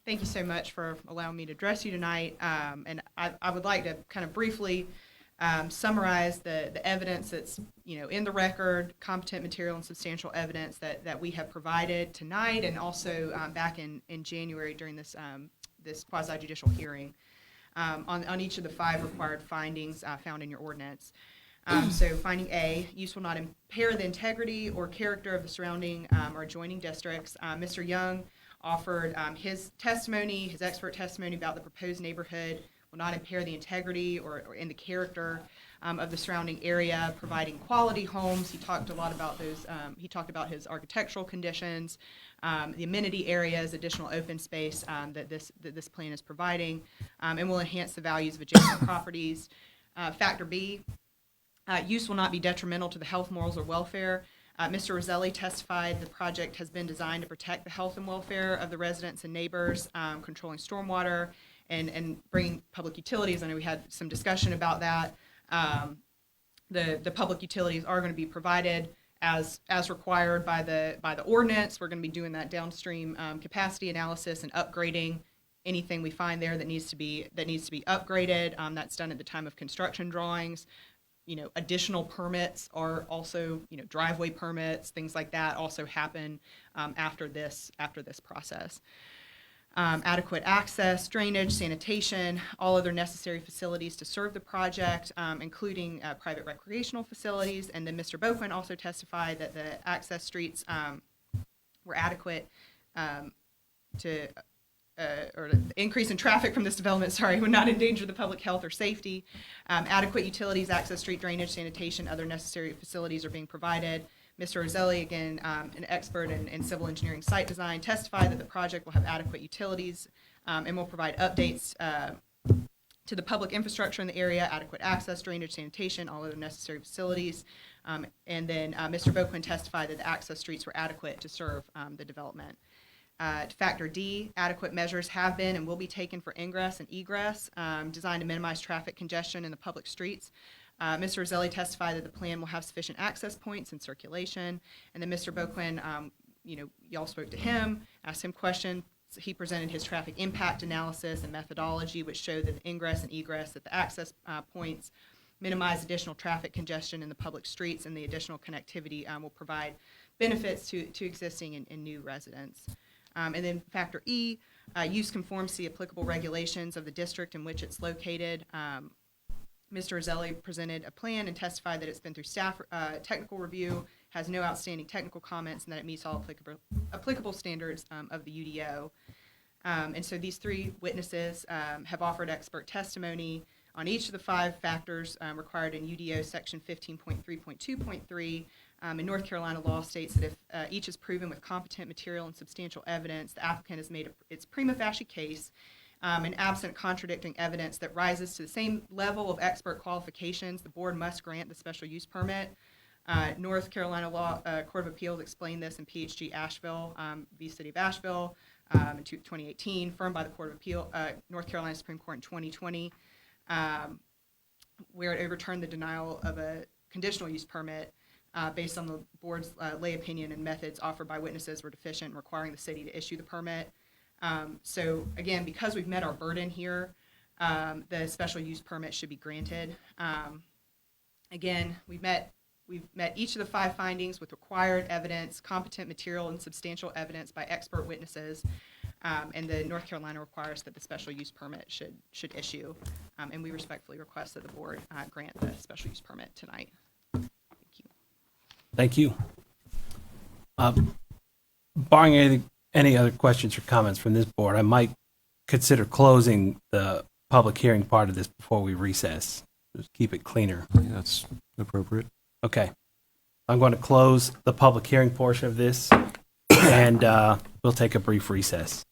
Thank you so much for allowing me to address you tonight. And I would like to kind of briefly summarize the evidence that's in the record, competent material and substantial evidence that we have provided tonight, and also back in January during this this quasi-judicial hearing on each of the 5 required findings found in your ordinance. So finding A, use will not impair the integrity or character of the surrounding or adjoining districts. Mr. Young offered his testimony, his expert testimony about the proposed neighborhood will not impair the integrity or in the character of the surrounding area, providing quality homes. He talked a lot about those. He talked about his architectural conditions, the amenity areas, additional open space that this plan is providing, and will enhance the values of adjacent properties. Factor B, use will not be detrimental to the health, morals, or welfare. Mr. Roselli testified the project has been designed to protect the health and welfare of the residents and neighbors, controlling stormwater and bringing public utilities. I know we had some discussion about that. The public utilities are going to be provided as required by the ordinance. We're going to be doing that downstream capacity analysis and upgrading anything we find there that needs to be upgraded. That's done at the time of construction drawings. Additional permits are also, driveway permits, things like that also happen after this process. Adequate access, drainage, sanitation, all other necessary facilities to serve the project, including private recreational facilities. And then Mr. Boquin also testified that the access streets were adequate or the increase in traffic from this development, would not endanger the public health or safety. Adequate utilities, access, street drainage, sanitation, other necessary facilities are being provided. Mr. Roselli, again, an expert in civil engineering site design, testified that the project will have adequate utilities and will provide updates to the public infrastructure in the area, adequate access, drainage, sanitation, all other necessary facilities. And then Mr. Boquin testified that the access streets were adequate to serve the development. Factor D, adequate measures have been and will be taken for ingress and egress, designed to minimize traffic congestion in the public streets. Mr. Roselli testified that the plan will have sufficient access points and circulation. And then Mr. Boquin, y'all spoke to him, asked him questions. He presented his traffic impact analysis and methodology, which showed that the ingress and egress at the access points minimize additional traffic congestion in the public streets, and the additional connectivity will provide benefits to existing and new residents. And then factor E, use conforms to the applicable regulations of the district in which it's located. Mr. Roselli presented a plan and testified that it's been through staff technical review, has no outstanding technical comments, and that it meets all applicable standards of the UDO. And so these 3 witnesses have offered expert testimony on each of the 5 factors required in UDO section 15.3.2.3. In North Carolina law states that if each is proven with competent material and substantial evidence, the applicant has made its prima facie case, and absent contradicting evidence that rises to the same level of expert qualifications, the board must grant the special use permit. North Carolina law Court of Appeals explained this in PHG Asheville v. City of Asheville in 2018, affirmed by the Court of Appeal, North Carolina Supreme Court in 2020, where it overturned the denial of a conditional use permit based on the board's lay opinion and methods offered by witnesses were deficient, requiring the city to issue the permit. So again, because we've met our burden here, the special use permit should be granted. Again, we've met each of the 5 findings with required evidence, competent material, and substantial evidence by expert witnesses. And the North Carolina requires that the special use permit should issue. And we respectfully request that the board grant the special use permit tonight. Thank you. Barring any other questions or comments from this board, I might consider closing the public hearing part of this before we recess. Just keep it cleaner. I think that's appropriate. Okay. I'm going to close the public hearing portion of this, and we'll take a brief recess.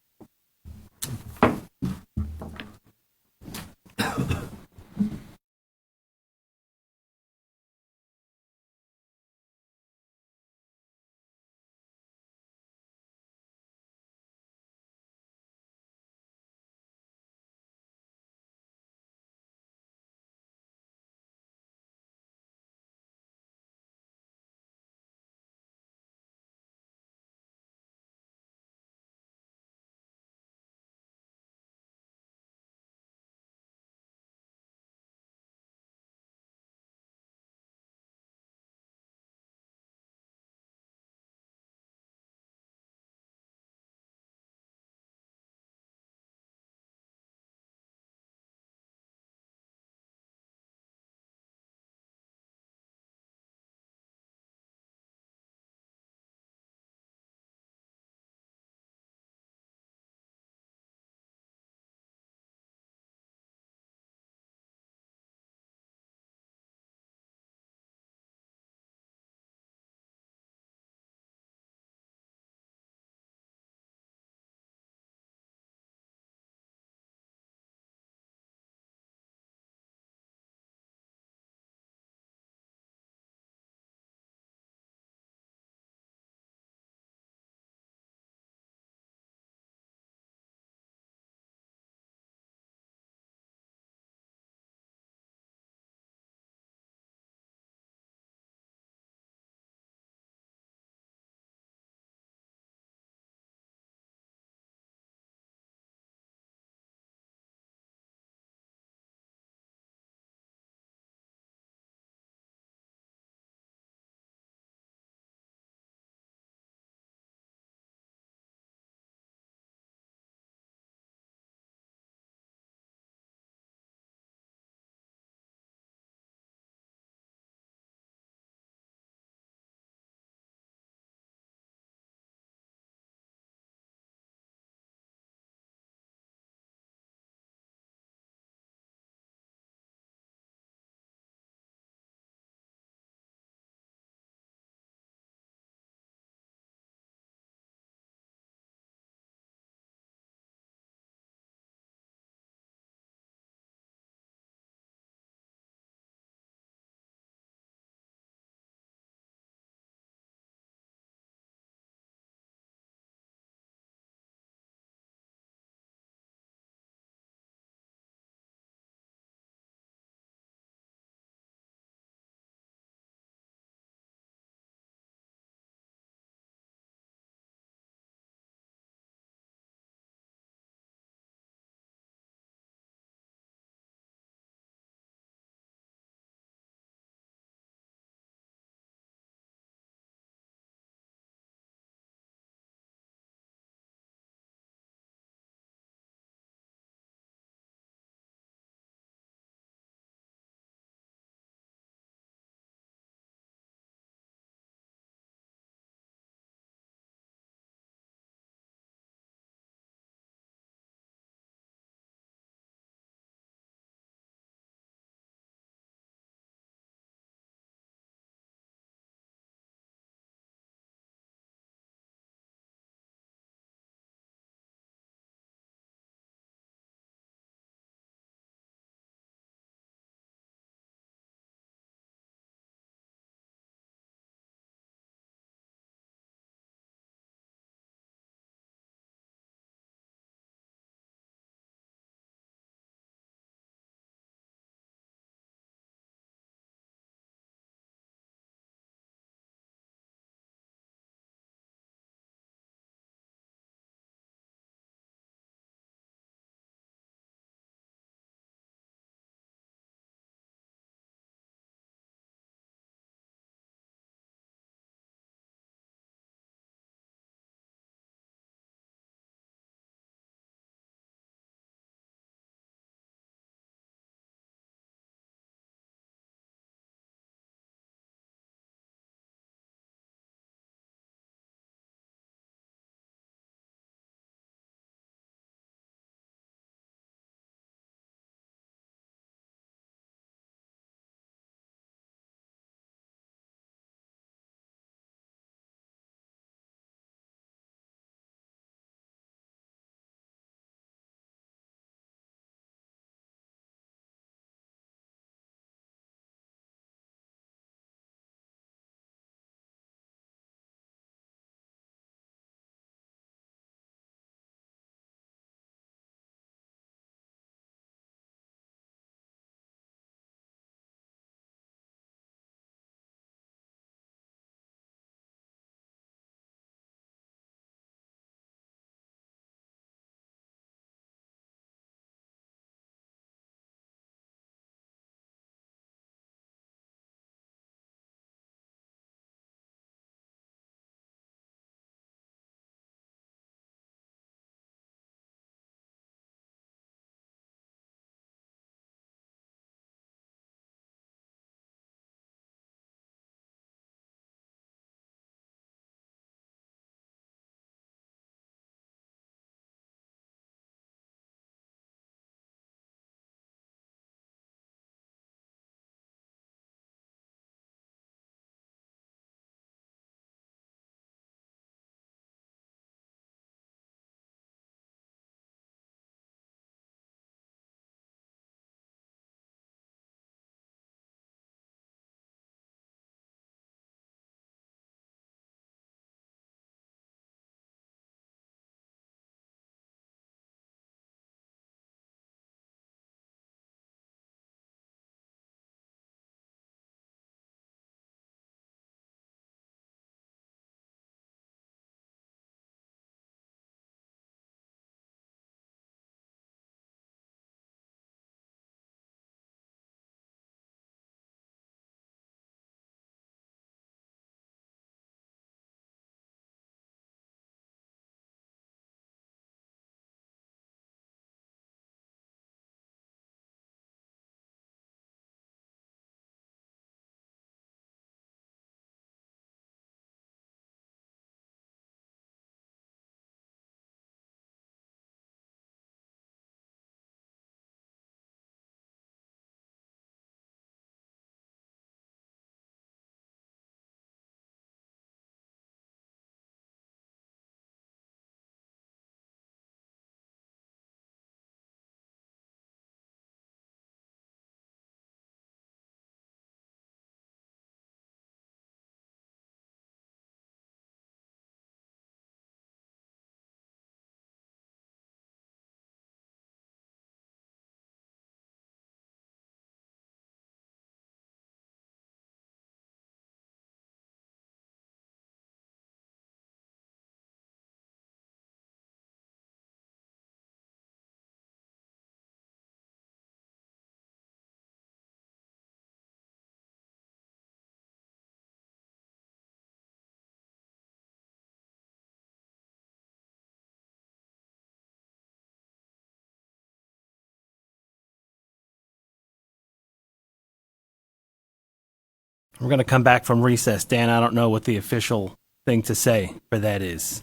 We're going to come back from recess. Dan, I don't know what the official thing to say for that is.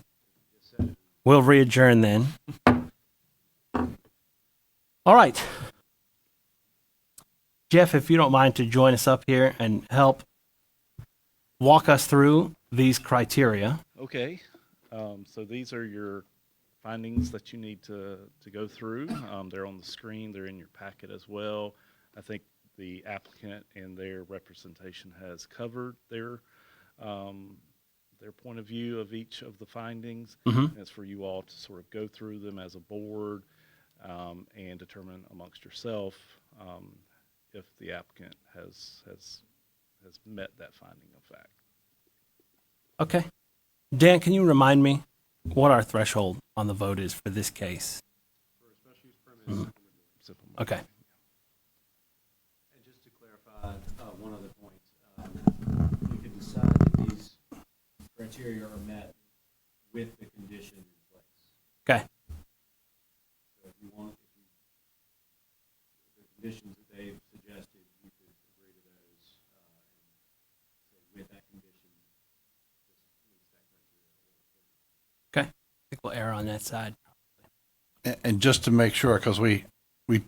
We'll re-adjourn then. All right. Jeff, if you don't mind to join us up here and help walk us through these criteria. Okay, so these are your findings that you need to go through. They're on the screen, they're in your packet as well. I think the applicant and their representation has covered their point of view of each of the findings. Mhm. And it's for you all to sort of go through them as a board and determine amongst yourself if the applicant has met that finding of fact. Okay. Dan, can you remind me what our threshold on the vote is for this case? Mhm. Okay. And just to clarify one other point, you can decide that these criteria are met with the condition in place. Okay. So if you want, the conditions that they've suggested, you could agree to those and say with that condition, this meets that criteria. Okay. I think we'll err on that side. And just to make sure, because we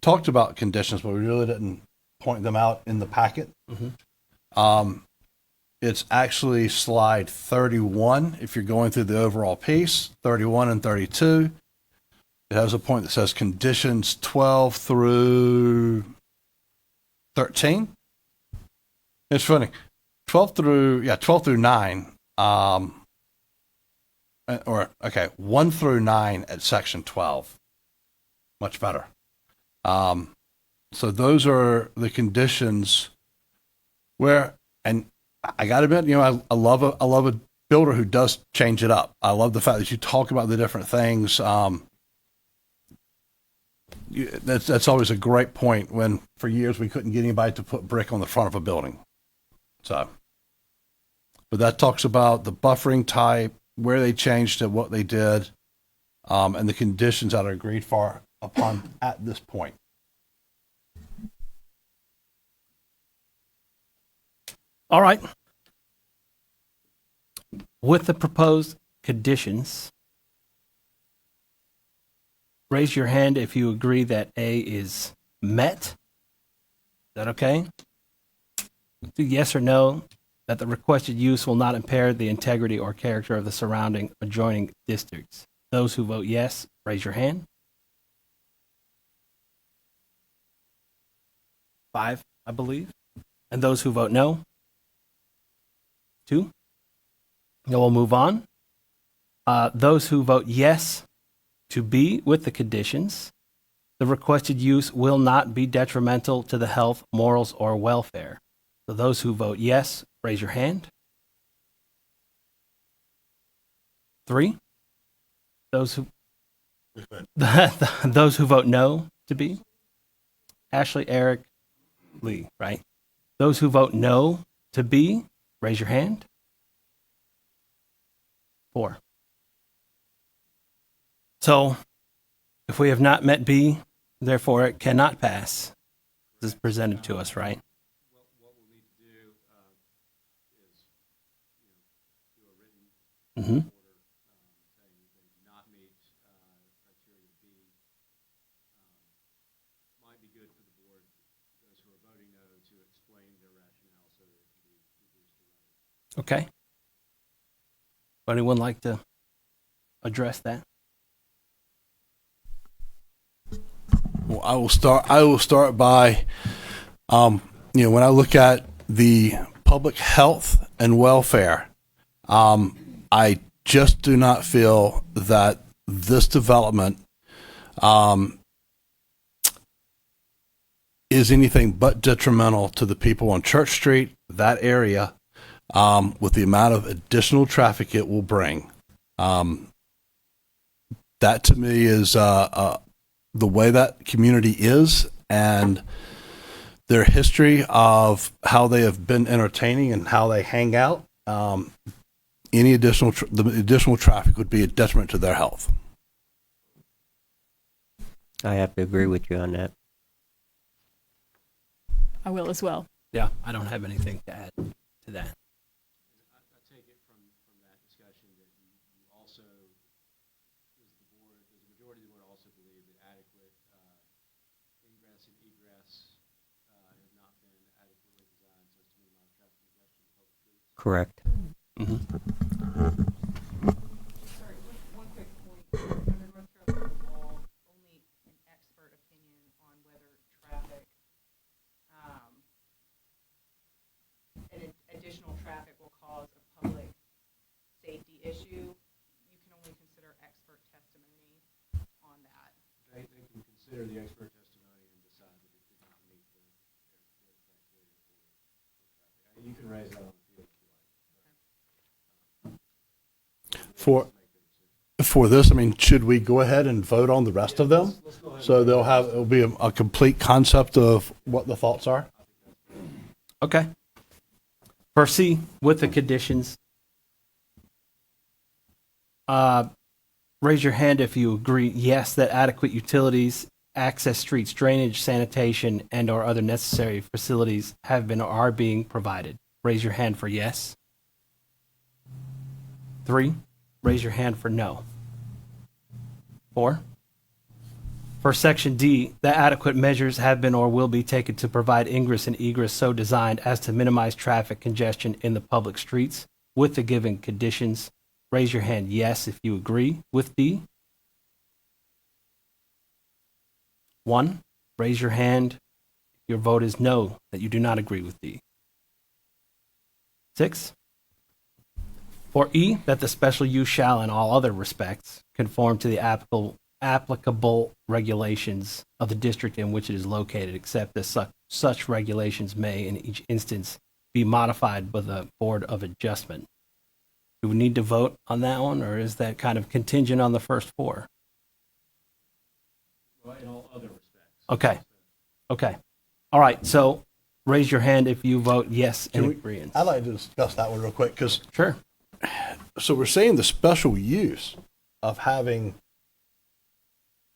talked about conditions, but we really didn't point them out in the packet. Mhm. It's actually slide 31 if you're going through the overall piece, 31 and 32. It has a point that says conditions 12 through 13. It's funny. 12 through 9. 1 through 9 at section 12. Much better. So those are the conditions where, and I got to admit, I love a builder who does change it up. I love the fact that you talk about the different things. That's always a great point when for years we couldn't get anybody to put brick on the front of a building. So, but that talks about the buffering type, where they changed it, what they did, and the conditions that are agreed for upon at this point. All right. With the proposed conditions, raise your hand if you agree that A is met. Is that okay? Do yes or no that the requested use will not impair the integrity or character of the surrounding adjoining districts. Those who vote yes, raise your hand. 5, I believe. And those who vote no? 2. Now we'll move on. Those who vote yes to B with the conditions, the requested use will not be detrimental to the health, morals, or welfare. So those who vote yes, raise your hand. 3. Those who vote no to B. Ashley, Eric, Lee, right? Those who vote no to B, raise your hand. 4. So, if we have not met B, therefore it cannot pass. This is presented to us, right? What we'll need to do is do a written Mm-hmm. order saying they do not meet criteria B. Might be good for the board, those who are voting no, to explain their rationale so that it can be reduced to level. Okay. Would anyone like to address that? Well, I will start by, when I look at the public health and welfare, I just do not feel that this development is anything but detrimental to the people on Church Street, that area, with the amount of additional traffic it will bring. That to me is the way that community is and their history of how they have been entertaining and how they hang out. Any additional traffic would be a detriment to their health. I have to agree with you on that. I will as well. Yeah, I don't have anything to add to that. I take it from that discussion that you also, does the majority of the board also believe that adequate ingress and egress have not been adequately designed so as to minimize traffic congestion in public streets? Correct. Sorry, one quick point. Under North Carolina law, only an expert opinion on whether traffic, additional traffic will cause a public safety issue. You can only consider expert testimony on that. They can consider the expert testimony and decide that it did not meet their criteria for traffic. You can raise that on the field if you like. For this, I mean, should we go ahead and vote on the rest of them? So it'll be a complete concept of what the thoughts are? Okay. For C, with the conditions, raise your hand if you agree, yes, that adequate utilities, access streets, drainage, sanitation, and or other necessary facilities have been or are being provided. Raise your hand for yes. 3, raise your hand for no. 4. For section D, that adequate measures have been or will be taken to provide ingress and egress so designed as to minimize traffic congestion in the public streets with the given conditions. Raise your hand yes if you agree with D. 1, raise your hand if your vote is no, that you do not agree with D. 6. For E, that the special use shall in all other respects conform to the applicable regulations of the district in which it is located, except that such regulations may in each instance be modified by the Board of Adjustment. Do we need to vote on that one, or is that kind of contingent on the first 4? Well, in all other respects. Okay. Okay. All right. So raise your hand if you vote yes in agreement. I'd like to discuss that one real quick because Sure. so we're saying the special use of having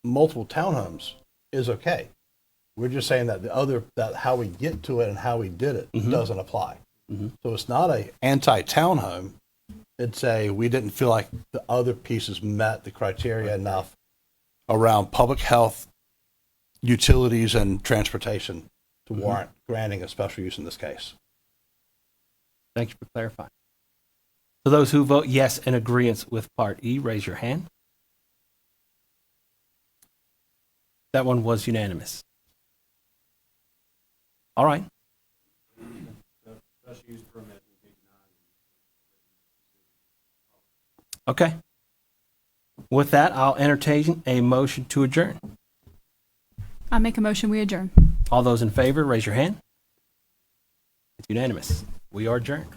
multiple townhomes is okay. We're just saying that that how we get to it and how we did it doesn't apply. So it's not a anti-townhome. It's we didn't feel like the other pieces met the criteria enough around public health, utilities, and transportation to warrant granting a special use in this case. Thank you for clarifying. So those who vote yes in agreement with Part E, raise your hand. That one was unanimous. All right. Special use permit will be denied. Okay. With that, I'll entertain a motion to adjourn. I make a motion, we adjourn. All those in favor, raise your hand. It's unanimous. We are adjourned.